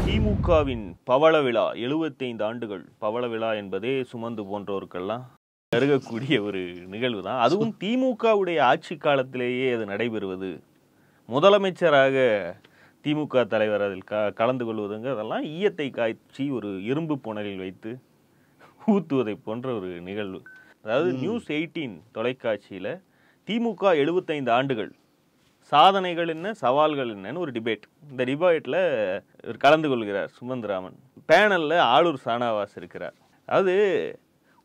திமுகவின் பவள விழா 75 ஆண்டுகள். பவள விழா என்பதே சுமந்து போன்றோருக்கெல்லாம் கருகக்கூடிய ஒரு நிகழ்வு தான். அதுவும் திமுகவுடைய ஆட்சி காலத்திலேயே அது நடைபெறுவது, முதலமைச்சராக திமுக தலைவர் அதில் கலந்து கொள்வதுங்க, அதெல்லாம் ஈயத்தை காய்ச்சி ஒரு இரும்பு புனலில் வைத்து ஊத்துவதை போன்ற ஒரு நிகழ்வு. அதாவது நியூஸ் 18 தொலைக்காட்சியில் திமுக 75 ஆண்டுகள் சாதனைகள் என்ன, சவால்கள் என்னன்னு ஒரு டிபேட். இந்த டிபேட்டில் கலந்து கொள்கிறார் சுமந்திராமன். பேனலில் ஆளூர் சானாவாஸ் இருக்கிறார். அதாவது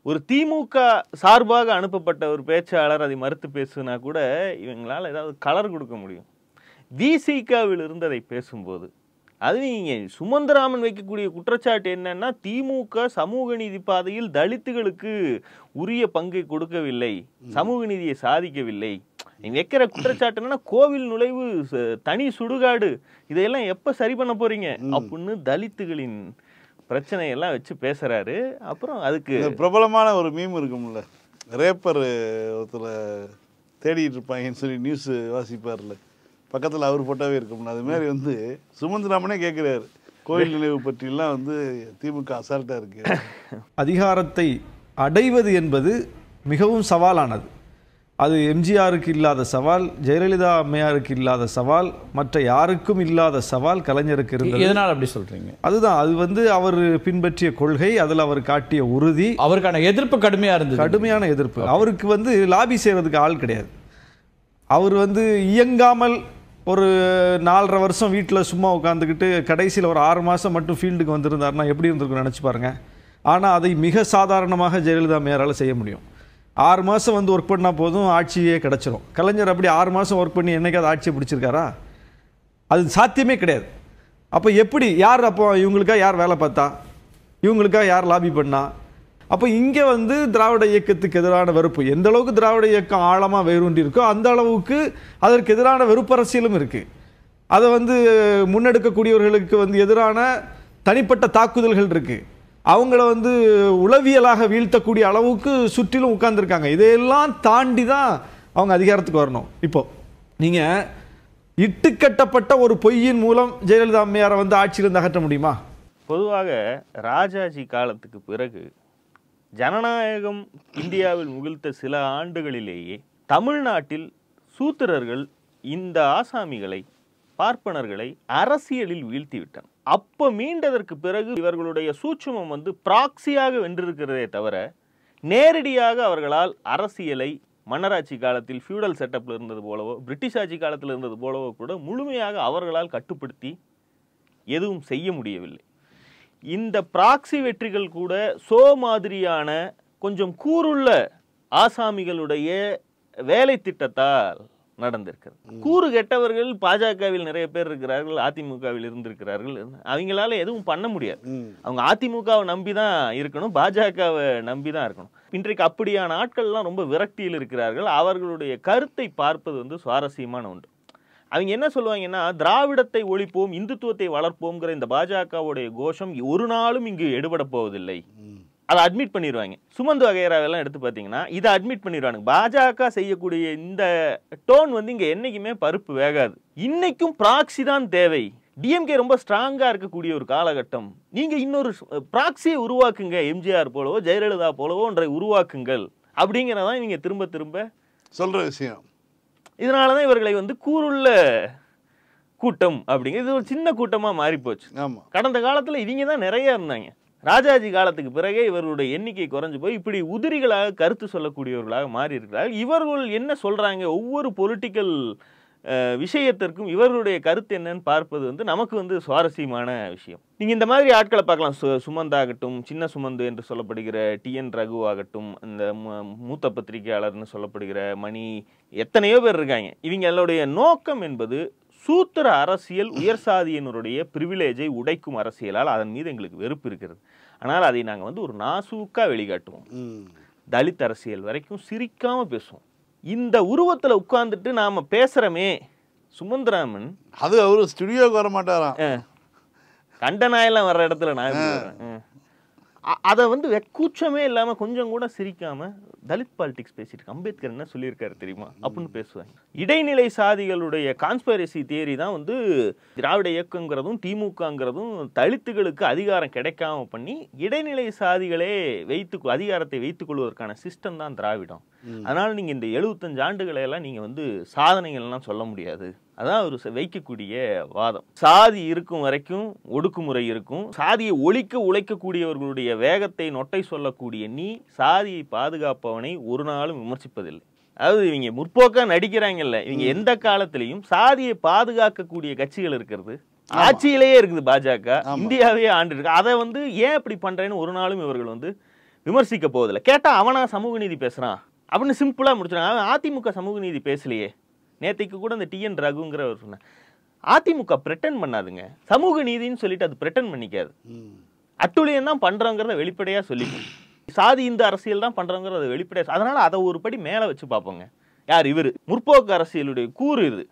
ஒரு திமுக சார்பாக அனுப்பப்பட்ட ஒரு பேச்சாளர் அதை மறுத்து பேசுனா கூட இவங்களால் ஏதாவது கலர் கொடுக்க முடியும். விசிகாவில் இருந்து அதை பேசும்போது அது நீங்கள் சுமந்திராமன் வைக்கக்கூடிய குற்றச்சாட்டு என்னன்னா, திமுக சமூக நீதி பாதையில் தலித்துகளுக்கு உரிய பங்கை கொடுக்கவில்லை, சமூக நீதியை சாதிக்கவில்லை. நீங்க வைக்கிற குற்றச்சாட்டு என்னன்னா, கோவில் நுழைவு, தனி சுடுகாடு, இதையெல்லாம் எப்ப சரி பண்ண போறீங்க அப்படின்னு தலித்துகளின் பிரச்சனையெல்லாம் வச்சு பேசுறாரு. அப்புறம் அதுக்கு பிரபலமான ஒரு மீம் இருக்கும்ல, ரேப்பர் ஒருத்தர் தேடிட்டு இருப்பாங்கன்னு சொல்லி நியூஸ் வாசிப்பார்ல, பக்கத்தில் அவர் போட்டாவே இருக்கும்ல. அது மாதிரி வந்து சுமந்திராமனே கேட்குறாரு, கோயில் நினைவு பற்றிலாம் திமுக அசால்ட்டாக இருக்கு. அதிகாரத்தை அடைவது என்பது மிகவும் சவாலானது. அது எம்ஜிஆருக்கு இல்லாத சவால், ஜெயலலிதா அம்மையாருக்கு இல்லாத சவால், மற்ற யாருக்கும் இல்லாத சவால் கலைஞருக்கு இருந்தது. எதனால் அப்படி சொல்றீங்க? அதுதான், அது அவர் பின்பற்றிய கொள்கை, அதில் அவர் காட்டிய உறுதி. அவருக்கான எதிர்ப்பு கடுமையாக இருந்தது, கடுமையான எதிர்ப்பு. அவருக்கு லாபி செய்கிறதுக்கு ஆள் கிடையாது. அவர் இயங்காமல் ஒரு 4.5 வருஷம் வீட்டில் சும்மா உட்காந்துக்கிட்டு கடைசியில் ஒரு 6 மாதம் மட்டும் ஃபீல்டுக்கு வந்திருந்தாருன்னா எப்படி இருந்திருக்கும் நினச்சி பாருங்க. ஆனால் அதை மிக சாதாரணமாக ஜெயலலிதா அம்மையாரால் செய்ய முடியும். 6 மாதம் ஒர்க் பண்ணால் போதும், ஆட்சியே கிடச்சிரும். கலைஞர் அப்படி 6 மாதம் ஒர்க் பண்ணி என்னைக்காவது ஆட்சியை பிடிச்சிருக்காரா? அது சாத்தியமே கிடையாது. அப்போ எப்படி, யார் அப்போ இவங்களுக்காக யார் வேலை பார்த்தா, இவங்களுக்காக யார் லாபி பண்ணா? அப்போ இங்கே திராவிட இயக்கத்துக்கு எதிரான வெறுப்பு, எந்த அளவுக்கு திராவிட இயக்கம் ஆழமாக வேரூன்றி இருக்கோ அந்த அளவுக்கு அதற்கு எதிரான வெறுப்பரசியலும் இருக்குது. அதை முன்னெடுக்கக்கூடியவர்களுக்கு எதிரான தனிப்பட்ட தாக்குதல்கள் இருக்குது. அவங்கள உளவியலாக வீழ்த்தக்கூடிய அளவுக்கு சுற்றிலும் உட்கார்ந்துருக்காங்க. இதையெல்லாம் தாண்டி தான் அவங்க அதிகாரத்துக்கு வரணும். இப்போ நீங்கள் இட்டுக்கட்டப்பட்ட ஒரு பொய்யின் மூலம் ஜெயலலிதா அம்மையாரை ஆட்சியிலிருந்து அகற்ற முடியுமா? பொதுவாக ராஜாஜி காலத்துக்கு பிறகு ஜனநாயகம் இந்தியாவில் முகிழ்த்த சில ஆண்டுகளிலேயே தமிழ்நாட்டில் சூத்திரர்கள் இந்த ஆசாமிகளை, பார்ப்பனர்களை அரசியலில் வீழ்த்திவிட்டனர். அப்போ மீண்டதற்கு பிறகு இவர்களுடைய சூட்சுமம் பிராக்சியாக வென்றிருக்கிறதே தவிர நேரடியாக அவர்களால் அரசியலை மன்னராட்சி காலத்தில் ஃபியூடல் செட்டப்பில் இருந்தது போலவோ, பிரிட்டிஷ் ஆட்சி காலத்தில் இருந்தது போலவோ கூட முழுமையாக அவர்களால் கட்டுப்படுத்தி எதுவும் செய்ய முடியவில்லை. இந்த பிராக்சி வெற்றிகள் கூட மாதிரியான கொஞ்சம் கூறுள்ள ஆசாமிகளுடைய வேலை திட்டத்தால் நடந்திருக்கிறது. கூறு கெட்டவர்கள் பாஜகவில் நிறைய பேர் இருக்கிறார்கள், அதிமுகவில் இருந்திருக்கிறார்கள். அவங்களால எதுவும் பண்ண முடியாது. அவங்க அதிமுகவை நம்பிதான் இருக்கணும், பாஜகவை நம்பிதான் இருக்கணும். இன்றைக்கு அப்படியான ஆட்கள்லாம் ரொம்ப விரக்தியில் இருக்கிறார்கள். அவர்களுடைய கருத்தை பார்ப்பது சுவாரஸ்யமான ஒன்று. அவங்க என்ன சொல்லுவாங்கன்னா, திராவிடத்தை ஒழிப்போம், இந்துத்துவத்தை வளர்ப்போம்ங்கிற இந்த பாஜகவுடைய கோஷம் ஒரு நாளும் இங்கு எடுபட போவதில்லை. அதை அட்மிட் பண்ணிடுவாங்க. சுமந்து வகையராவெல்லாம் எடுத்து பார்த்தீங்கன்னா இதை அட்மிட் பண்ணிடுவாங்க. பாஜக செய்யக்கூடிய இந்த டோன் இங்கே என்னைக்குமே பருப்பு வேகாது. இன்னைக்கும் ப்ராக்சி தான் தேவை. டிஎம்கே ரொம்ப ஸ்ட்ராங்கா இருக்கக்கூடிய ஒரு காலகட்டம். நீங்க இன்னொரு ப்ராக்சியை உருவாக்குங்க, எம்ஜிஆர் போலவோ ஜெயலலிதா போலவோ ஒன்றை உருவாக்குங்கள் அப்படிங்கிறதான் நீங்க திரும்ப திரும்ப சொல்ற விஷயம். இதனாலதான் இவர்களை கூறுள்ள கூட்டம் அப்படிங்கிறது இது ஒரு சின்ன கூட்டமா மாறி போச்சு. கடந்த காலத்துல இவங்க தான் நிறைய இருந்தாங்க. ராஜாஜி காலத்துக்கு பிறகே இவர்களுடைய எண்ணிக்கை குறைஞ்சு போய் இப்படி உதிரிகளாக கருத்து சொல்லக்கூடியவர்களாக மாறி இருக்கிறார்கள். இவர்கள் என்ன சொல்றாங்க, ஒவ்வொரு பொலிட்டிக்கல் விஷயத்திற்கும் இவர்களுடைய கருத்து என்னன்னு பார்ப்பது நமக்கு சுவாரஸ்யமான விஷயம். நீங்க இந்த மாதிரி ஆட்களை பார்க்கலாம். சுமந்தாகட்டும், சின்ன சுமந்து என்று சொல்லப்படுகிற TN ரகு ஆகட்டும், இந்த மூத்த பத்திரிகையாளர்னு சொல்லப்படுகிற மணி, எத்தனையோ பேர் இருக்காங்க. இவங்களுடைய நோக்கம் என்பது சூத்திர அரசியல், உயர் சாதியினருடைய பிரிவிலேஜை உடைக்கும் அரசியலால் அதன் மீது எங்களுக்கு வெறுப்பு இருக்கிறது. ஆனால் அதை நாங்கள் ஒரு நாசூக்கா வெளிக்காட்டுவோம். தலித் அரசியல் வரைக்கும் சிரிக்காம பேசுவோம். இந்த உருவத்துல உட்கார்ந்துட்டு நாம பேசுறமே, சுமந்திராமன் அது அவரு ஸ்டுடியோக்கு வர மாட்டாராம். கண்டனாயெல்லாம் வர்ற இடத்துல நான் அதை வந்து கூச்சமே இல்லாம கொஞ்சம் கூட சிரிக்காம தலித் பாலிடிக்ஸ் பேசிட்டு அம்பேத்கர் என்ன சொல்லியிருக்காரு தெரியுமா அப்படின்னு பேசுவாங்க. இடைநிலை சாதிகளுடைய கான்ஸ்பைரசி தியரி தான் வந்து திராவிட இயக்கங்கிறதும் திமுகங்கிறதும் தலித்துகளுக்கு அதிகாரம் கிடைக்காம பண்ணி இடைநிலை சாதிகளே அதிகாரத்தை வைத்துக் கொள்வதற்கான சிஸ்டம் தான் திராவிடம். அதனால நீங்க இந்த 75 ஆண்டுகளை எல்லாம் நீங்க வந்து சாதனைகள்லாம் சொல்ல முடியாது. அதான் அவர் வைக்கக்கூடிய வாதம். சாதி இருக்கும் வரைக்கும் ஒடுக்குமுறை இருக்கும். சாதியை ஒழிக்க உழைக்கக்கூடியவர்களுடைய வேகத்தை நொட்டை சொல்லக்கூடிய நீ சாதியை பாதுகாப்பவனை ஒரு நாளும் விமர்சிப்பதில்லை. அதாவது இவங்க முற்போக்கா நடிக்கிறாங்கல்ல, இவங்க எந்த காலத்திலையும் சாதியை பாதுகாக்கக்கூடிய கட்சிகள் இருக்கிறது ஆட்சியிலேயே இருக்குது. பாஜக இந்தியாவே ஆண்டு இருக்கு. அதை வந்து ஏன் இப்படி பண்றேன்னு ஒரு நாளும் இவர்கள் வந்து விமர்சிக்க போவதில்லை. கேட்டா அவனா சமூக நீதி பேசுறான் அப்படின்னு சிம்பிளா முடிச்சிடாங்க. அதிமுக சமூக நீதி பேசலையே. நேற்றுக்கு கூட இந்த TN ரகுங்கிறவர் சொன்னார், அதிமுக பிரெட்டன் பண்ணாதுங்க, சமூக நீதினு சொல்லிட்டு அது பிரெட்டன் பண்ணிக்காது, அட்டுழியம் தான் பண்றோங்கிறத வெளிப்படையா சொல்லிக்கும், சாதி இந்த அரசியல் தான் பண்றோங்கிறத வெளிப்படையா. அதனால அதை ஒரு படி மேல வச்சு பார்ப்போங்க. யார் இவரு? முற்போக்கு அரசியலுடைய கூறு இது.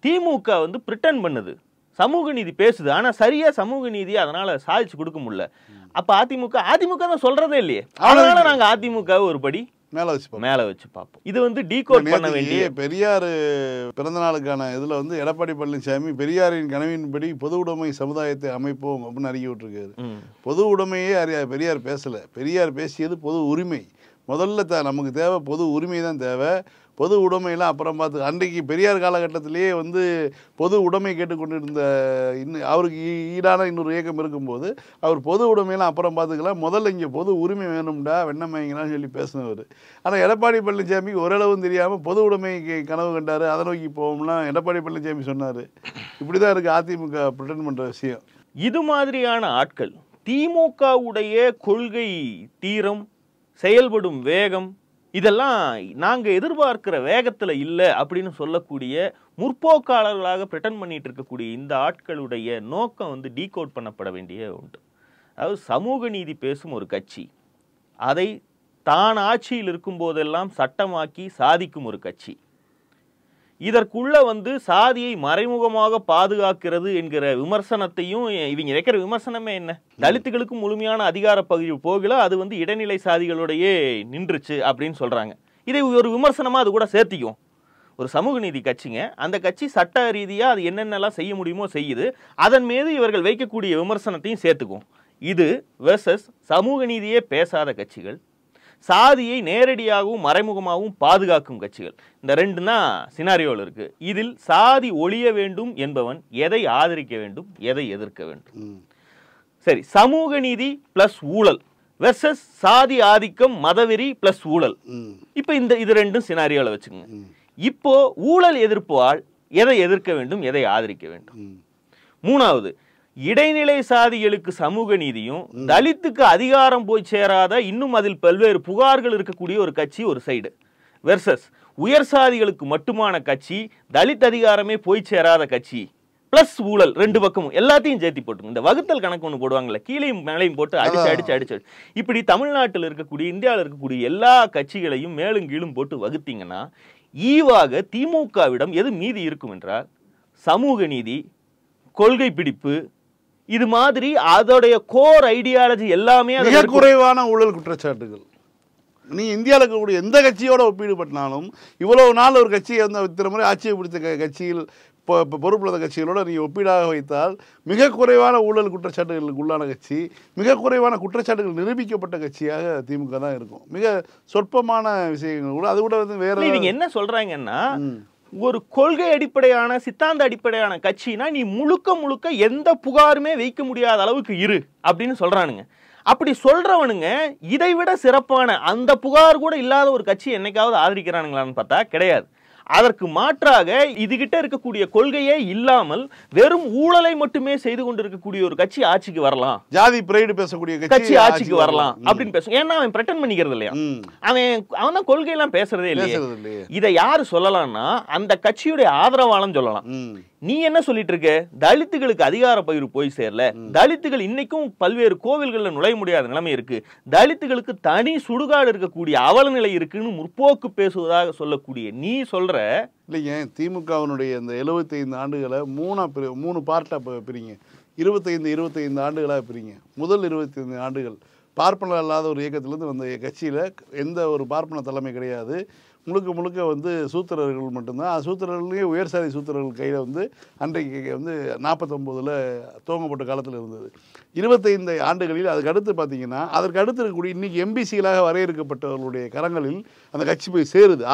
திமுக வந்து பிரெட்டன் பண்ணுது, சமூக நீதி பேசுது, ஆனா சரியா சமூக நீதி அதனால சாதிச்சு கொடுக்க முடியல. அப்ப அதிமுக தான் சொல்றதே இல்லையே. அதனால நாங்க அதிமுக ஒரு படி மேல வச்சு பார்ப்போம். இது வந்து டீகோட் பண்ண வேண்டிய. பெரியார் பிறந்த நாளுக்கான இதுல வந்து எடப்பாடி பழனிசாமி பெரியாரின் கனவின்படி பொது உடைமை சமுதாயத்தை அமைப்போம் அப்படின்னு அறிக்கை விட்டுருக்காரு. பொது உடைமையே பெரியார் பேசல. பெரியார் பேசியது பொது உரிமை. முதல்ல நமக்கு தேவை பொது உரிமை தான் தேவை. பொது உடைமையெல்லாம் அப்புறம் பார்த்து. அன்றைக்கு பெரியார் காலகட்டத்திலேயே வந்து பொது உடைமை கேட்டுக்கொண்டு இருந்த அவருக்கு ஈடான இன்னொரு இயக்கம் இருக்கும்போது அவர் பொது உடைமையெல்லாம் அப்புறம் பார்த்துக்கலாம், முதல்ல இங்கே பொது உரிமை வேணும்டா வெண்ணமைங்களான்னு சொல்லி பேசினவர். ஆனால் எடப்பாடி பழனிசாமிக்கு ஓரளவும் தெரியாமல் பொது உடைமைக்கு கனவு கண்டார், அதை நோக்கி போவோம்லாம் எடப்பாடி பழனிசாமி சொன்னார். இப்படி தான் இருக்குது அதிமுக பிரிட்டன் பண்ணுற விஷயம். இது மாதிரியான ஆட்கள் திமுகவுடைய கொள்கை தீரம், செயல்படும் வேகம், இதெல்லாம் நாங்க எதிர்பார்க்கிற வேகத்துல இல்லை அப்படின்னு சொல்லக்கூடிய முற்போக்காளர்களாக பிரிட்டன் பண்ணிட்டு இருக்கக்கூடிய இந்த ஆட்களுடைய நோக்கம் வந்து டீகோட் பண்ணப்பட வேண்டிய உண்டு. அதாவது சமூக நீதி பேசும் ஒரு கட்சி, அதை தான் ஆட்சியில் இருக்கும் போதெல்லாம் சட்டமாக்கி சாதிக்கும் ஒரு கட்சி, இதற்குள்ள வந்து சாதியை மறைமுகமாக பாதுகாக்கிறது என்கிற விமர்சனத்தையும் இவங்க வைக்கிற விமர்சனமே என்ன? தலித்துகளுக்கு முழுமையான அதிகார பகுதி போகல, அது வந்து இடைநிலை சாதிகளோடையே நின்றுச்சு அப்படின்னு சொல்றாங்க. இதை ஒரு விமர்சனமா அது கூட சேர்த்திக்கும். ஒரு சமூக நீதி கட்சிங்க, அந்த கட்சி சட்ட ரீதியா அது என்னென்னலாம் செய்ய முடியுமோ செய்யுது, அதன் மீது இவர்கள் வைக்கக்கூடிய விமர்சனத்தையும் சேர்த்துக்கும். இது வெர்சஸ் சமூக நீதியே பேசாத கட்சிகள், சாதியை நேரடியாகவும் மறைமுகமாகவும் பாதுகாக்கும் கட்சிகள். இந்த ரெண்டு தான் சினாரியோவில் இருக்கு. இதில் சாதி ஒழிய வேண்டும் என்பவன் எதை ஆதரிக்க வேண்டும், எதை எதிர்க்க வேண்டும்? சரி, சமூக நீதி பிளஸ் ஊழல் வெர்சஸ் சாதி ஆதிக்கம், மதவெறி பிளஸ் ஊழல். இப்ப இது ரெண்டும் சினாரியோவில் வச்சுங்க. இப்போ ஊழல் எதிர்ப்பால் எதை எதிர்க்க வேண்டும், எதை ஆதரிக்க வேண்டும்? மூணாவது, இடைநிலை சாதிகளுக்கு சமூக நீதியும் தலித்துக்கு அதிகாரம் போய் சேராத இன்னும் அதில் பல்வேறு புகார்கள் இருக்கக்கூடிய ஒரு கட்சி ஒரு சைடு, வெர்சஸ் உயர் சாதிகளுக்கு மட்டுமான கட்சி, தலித் அதிகாரமே போய் சேராத கட்சி பிளஸ் ஊழல். ரெண்டு பக்கமும் எல்லாத்தையும் சேர்த்தி போட்டுங்க. இந்த வகுத்தல் கணக்கு ஒன்று போடுவாங்கல்ல, கீழையும் மேலையும் போட்டு அடிச்சு இப்படி தமிழ்நாட்டில் இருக்கக்கூடிய இந்தியாவில் இருக்கக்கூடிய எல்லா கட்சிகளையும் மேலும் கீழும் போட்டு வகுத்தீங்கன்னா ஈவாக திமுகவிடம் எது மீதி இருக்கும் என்றால் சமூக நீதி, கொள்கை பிடிப்பு, இது மாதிரி அதோடைய கோர் ஐடியாலஜி எல்லாமே மிக குறைவான ஊழல் குற்றச்சாட்டுகள். நீ இந்தியாவில் இருக்கக்கூடிய எந்த கட்சியோட ஒப்பீடு பண்ணாலும் இவ்வளவு நாள் ஒரு கட்சியை வந்து இத்தனை முறை ஆட்சியை பிடித்த கட்சியில் பொறுப்புள்ள கட்சிகளோட நீ ஒப்பீடாக வைத்தால் மிக குறைவான ஊழல் குற்றச்சாட்டுகளுக்கு உள்ளான கட்சி, மிக குறைவான குற்றச்சாட்டுகள் நிரூபிக்கப்பட்ட கட்சியாக திமுக தான் இருக்கும். மிக சொற்பமான விஷயங்கள் கூட அது கூட வந்து வேற. இவங்க என்ன சொல்றாங்கன்னா, ஒரு கொள்கை அடிப்படையான சித்தாந்த அடிப்படையான கட்சினா நீ முழுக்க எந்த புகாருமே வைக்க முடியாத அளவுக்கு இரு அப்படின்னு சொல்றானுங்க. அப்படி சொல்றவனுங்க இதை விட சிறப்பான அந்த புகார் கூட இல்லாத ஒரு கட்சி என்னைக்காவது ஆதரிக்கிறானுங்களான்னு பார்த்தா கிடையாது. அதற்கு மாற்றாக இதுகிட்ட இருக்கக்கூடிய கொள்கையே இல்லாமல் வெறும் ஊழலை மட்டுமே செய்து கொண்டிருக்கக்கூடிய ஒரு கட்சி ஆட்சிக்கு வரலாம், ஜாதி பிரைடு பேசக்கூடிய கட்சி ஆட்சிக்கு வரலாம் அப்படின்னு பேசும். ஏன்னா அவன் பிரெட்டன் பண்ணிக்கிறது இல்லையா, அவன் தான் கொள்கையெல்லாம் பேசுறதே இல்லையா. இதை யாரு சொல்லலாம்னா அந்த கட்சியுடைய ஆதரவாளன் சொல்லலாம். நீ என்ன சொல்லிட்டு இருக்க, தலித்துகளுக்கு அதிகார பகிர்வு போய் சேரல, தலித்துகள் இன்னைக்கும் பல்வேறு கோவில்கள்ல நுழைய முடியாத நிலைமை இருக்கு, தலித்துகளுக்கு தனி சுடுகாடு இருக்கக்கூடிய அவல நிலை இருக்குன்னு முற்போக்கு பேசுவதாக சொல்லக்கூடிய நீ சொல்ற இல்லைங்க. திமுகவினுடைய இந்த 75 ஆண்டுகளை மூணு பார்ட்டா பிரிங்க. 25 ஆண்டுகளாக பிரிங்க. முதல் 25 ஆண்டுகள் பார்ப்பனர் அல்லாத ஒரு இயக்கத்திலேருந்து வந்த கட்சியில் எந்த ஒரு பார்ப்பன தலைமை கிடையாது. முழுக்க முழுக்க வந்து சூத்திரர்கள் மட்டும்தான். சூத்திரர்களே உயர் சாதி சூத்திரர்கள் கையில் வந்து அன்றைக்கு வந்து 49 துவங்கப்பட்ட காலத்தில் இருந்தது. 25 ஆண்டுகளில் அதுக்கு அடுத்து பார்த்தீங்கன்னா அதற்கு அடுத்து இருக்கக்கூடிய இன்னைக்கு எம்பிசிகளாக வரையறுக்கப்பட்டவர்களுடைய கரங்களில் அந்த கட்சி போய் சேருது.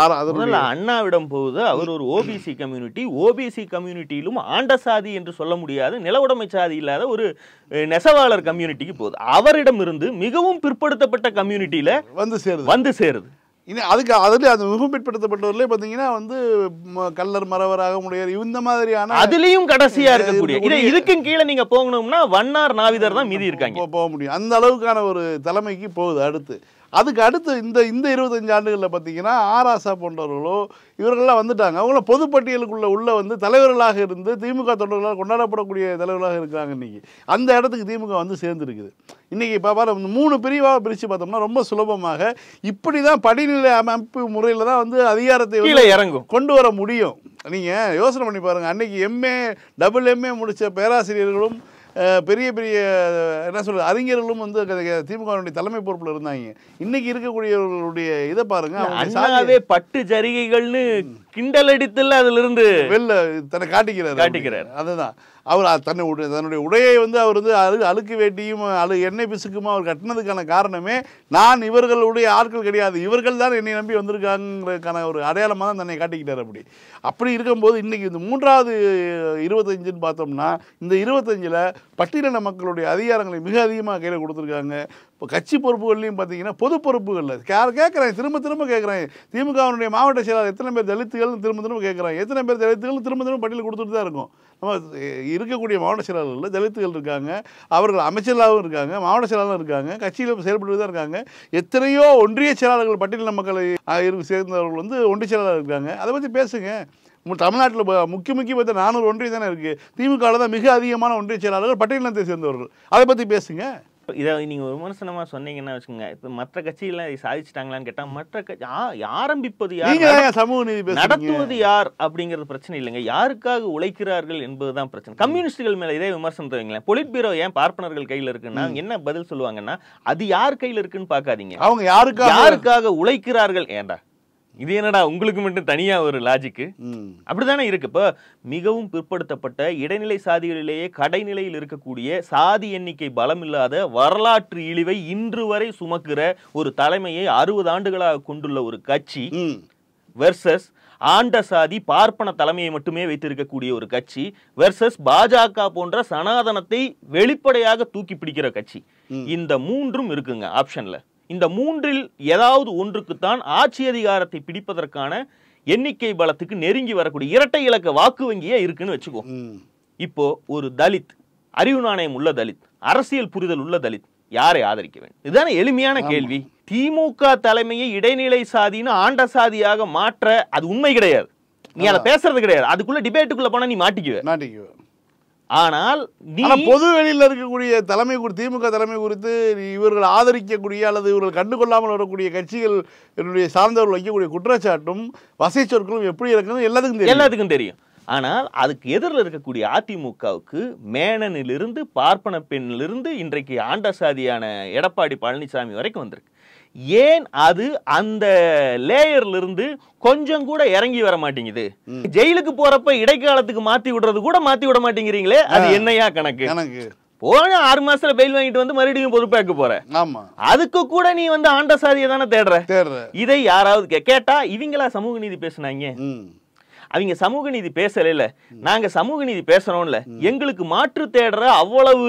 அண்ணாவிடம் போகுது. அவர் ஒரு ஓபிசி கம்யூனிட்டி. ஓபிசி கம்யூனிட்டியிலும் ஆண்ட சாதி என்று சொல்ல முடியாது, நிலவுடைமை சாதி இல்லாத ஒரு நெசவாளர் கம்யூனிட்டிக்கு போகுது. அவரிடம் இருந்து மிகவும் பிற்படுத்தப்பட்ட கம்யூனிட்டியில வந்து சேருது. அதுக்கு அதில் அந்த மிகவும் பிற்படுத்தப்பட்டவர்களே பார்த்தீங்கன்னா வந்து கல்லர் மறவராக முடியாது இந்த மாதிரியான அதுலேயும் கடைசியா இருக்கக்கூடிய இதுக்கும் கீழே நீங்க போகணும்னா வண்ணார் நாவிதர் தான் மீதி இருக்காங்க போக முடியும். அந்த அளவுக்கான ஒரு தலைமைக்கு போகுது. அதுக்கு அடுத்து இந்த 25 ஆண்டுகளில் பார்த்தீங்கன்னா ஆராசா போன்றவர்களோ இவர்கள்லாம் வந்துட்டாங்க. அவங்கள பொதுப்பட்டியலுக்குள்ள உள்ள வந்து தலைவர்களாக இருந்து திமுக தொண்டர்களால் கொண்டாடப்படக்கூடிய தலைவர்களாக இருக்கிறாங்க. இன்னைக்கு அந்த இடத்துக்கு திமுக வந்து சேர்ந்துருக்குது. இன்னைக்கு இப்போ பாரு 3 பிரிவாக பிரித்து பார்த்தோம்னா ரொம்ப சுலபமாக இப்படி தான் படிநிலை அமைப்பு முறையில் தான் வந்து அதிகாரத்தை இறங்கும் கொண்டு வர முடியும். நீங்கள் யோசனை பண்ணி பாருங்கள். அன்னைக்கு எம்ஏ டபுள் எம்ஏ முடித்த பேராசிரியர்களும் பெரிய பெரிய என்ன சொல்றது அறிஞர்களும் வந்து திமுகவுடைய தலைமை பொறுப்பில் இருந்தாங்க. இன்னைக்கு இருக்கக்கூடியவர்களுடைய இதை பாருங்க. அண்ணாவே பட்டு ஜரிகைகள்னு கிண்டல் அடித்துல அதுல இருந்து வெளில தன்னை காட்டிக்கிறார். அதுதான் அவர் தன்னுடைய உடையை வந்து அவர் வந்து அழுக்கு வேட்டியும் எண்ணெய் பிசுக்குமா அவர் கட்டினதுக்கான காரணமே நான் இவர்களுடைய ஆட்கள் கிடையாது, இவர்கள் தான் என்னை நம்பி வந்திருக்காங்கிறதுக்கான ஒரு அடையாளமாக தான் தன்னை காட்டிக்கிட்டார். அப்படி இருக்கும்போது இன்னைக்கு இந்த 3வது 25ன்னு பார்த்தோம்னா இந்த 25ல் பட்டியலின மக்களுடைய அதிகாரங்களை மிக அதிகமாக கையில் கொடுத்துருக்காங்க. இப்போ கட்சி பொறுப்புகள்லையும் பார்த்தீங்கன்னா பொது பொறுப்புகளில் கேட்குறேன், திரும்ப கேட்குறேன். திமுகவினுடைய மாவட்ட செயலாளர் எத்தனை பேர் தலித்துகள் திரும்ப கேட்குறாங்க. எத்தனை பேர் தலித்துகள் திரும்ப பட்டியல் கொடுத்துட்டு தான் இருக்கும். நம்ம இருக்கக்கூடிய மாவட்ட செயலாளர்களில் தலித்துகள் இருக்காங்க, அவர்கள் அமைச்சர்களாகவும் இருக்காங்க, மாவட்ட செயலாளரும் இருக்காங்க, கட்சியில் செயல்பட்டு தான் இருக்காங்க. எத்தனையோ ஒன்றிய செயலாளர்கள் பட்டியலின மக்களை சேர்ந்தவர்கள் வந்து ஒன்றிய செயலாளர் இருக்காங்க. அதை பற்றி பேசுங்க. தமிழ்நாட்டில் முக்கிய 400 ஒன்றியம் தானே இருக்குது. திமுகவில் தான் மிக அதிகமான ஒன்றிய செயலாளர்கள் பட்டியலினத்தை சேர்ந்தவர்கள். அதை பற்றி பேசுங்க. இதை நீங்கள் விமர்சனமாக சொன்னீங்கன்னா வச்சுக்கோங்க. இப்போ மற்ற கட்சியெல்லாம் இதை சாதிச்சிட்டாங்களான்னு கேட்டால் மற்ற கட்சி ஆரம்பிப்பது யார், சமூக நீதி நடத்துவது யார் அப்படிங்கிறது பிரச்சனை இல்லைங்க. யாருக்காக உழைக்கிறார்கள் என்பதுதான் பிரச்சனை. கம்யூனிஸ்டுகள் மேலே இதே விமர்சனத்தை வைங்களேன். பொலிட் பீரோ ஏன் பார்ப்பனர்கள் கையில் இருக்குன்னா என்ன பதில் சொல்லுவாங்கன்னா அது யார் கையில் இருக்குன்னு பார்க்காதீங்க, அவங்க யாருக்காக உழைக்கிறார்கள். ஏண்டா இது என்னடா உங்களுக்கு மட்டும் தனியா ஒரு லாஜிக்கு? அப்படித்தானே இருக்கு. இப்போ மிகவும் பிற்படுத்தப்பட்ட இடைநிலை சாதிகளிலேயே கடைநிலையில் இருக்கக்கூடிய சாதி எண்ணிக்கை பலம் இல்லாத வரலாற்று இழிவை இன்று வரை சுமக்கிற ஒரு தலைமையை 60 ஆண்டுகளாக கொண்டுள்ள ஒரு கட்சி வெர்சஸ் ஆண்ட சாதி பார்ப்பன தலைமையை மட்டுமே வைத்திருக்கக்கூடிய ஒரு கட்சி வெர்சஸ் பாஜக போன்ற சனாதனத்தை வெளிப்படையாக தூக்கி பிடிக்கிற கட்சி. இந்த 3ம் இருக்குங்க ஆப்ஷன்ல. இந்த 3ல் ஏதாவது ஒன்றுக்குத்தான் ஆட்சி அதிகாரத்தை பிடிப்பதற்கான எண்ணிக்கை பலத்துக்கு நெருங்கி வரக்கூடிய இரட்டை இலக்க வாக்கு வங்கியே இருக்குன்னு வச்சுக்கோ. இப்போ ஒரு தலித், அறிவு நாணயம் உள்ள தலித், அரசியல் புரிதல் உள்ள தலித் யாரை ஆதரிக்க வேண்டும்? இதுதானே எளிமையான கேள்வி. திமுக தலைமையை இடைநிலை சாதின்னு ஆண்ட சாதியாக மாற்ற அது உண்மை கிடையாது. நீ அதை பேசுறது கிடையாது. அதுக்குள்ள டிபேட்டுக்குள்ள போனா நீ மாட்டிக்குவ. ஆனால் பொது வெளியில் இருக்கக்கூடிய தலைமை திமுக தலைமை குறித்து இவர்கள் ஆதரிக்கக்கூடிய அல்லது இவர்கள் கண்டுகொள்ளாமல் வரக்கூடிய கட்சிகள் என்னுடைய சார்ந்தவர்கள் வைக்கக்கூடிய குற்றச்சாட்டும் வசை சொற்களும் எப்படி இருக்குன்னு எல்லாத்துக்கும் தெரியும். ஆனால் அதுக்கு எதிரில் இருக்கக்கூடிய அதிமுகவுக்கு மேனனிலிருந்து பார்ப்பன பெண்ணிலிருந்து இன்றைக்கு ஆண்ட சாதியான எடப்பாடி பழனிசாமி வரைக்கும் வந்திருக்கு. ஏன் அது அந்த லேயர்ல இருந்து கொஞ்சம் கூட இறங்கி வர மாட்டேங்குது? ஜெயிலுக்கு போறப்ப இடைக்காலத்துக்கு மாத்தி விடுறது கூட மாத்தி விட மாட்டேங்கிறீங்களே, அது என்னையா கணக்கு? போன 6 மாசத்துல பெயில் வாங்கிட்டு வந்து மறுபடியும் பொறுப்பாக்க போற. அதுக்கு கூட நீ வந்து ஆண்ட சாதியை தானே தேடுற. இதை யாராவது கேட்டா இவங்களா சமூக நீதி பேசுனாங்க? அவங்க சமூக நீதி பேசல. நாங்க சமூக நீதி பேசுறோம்ல, எங்களுக்கு மாற்று தேடுற அவ்வளவு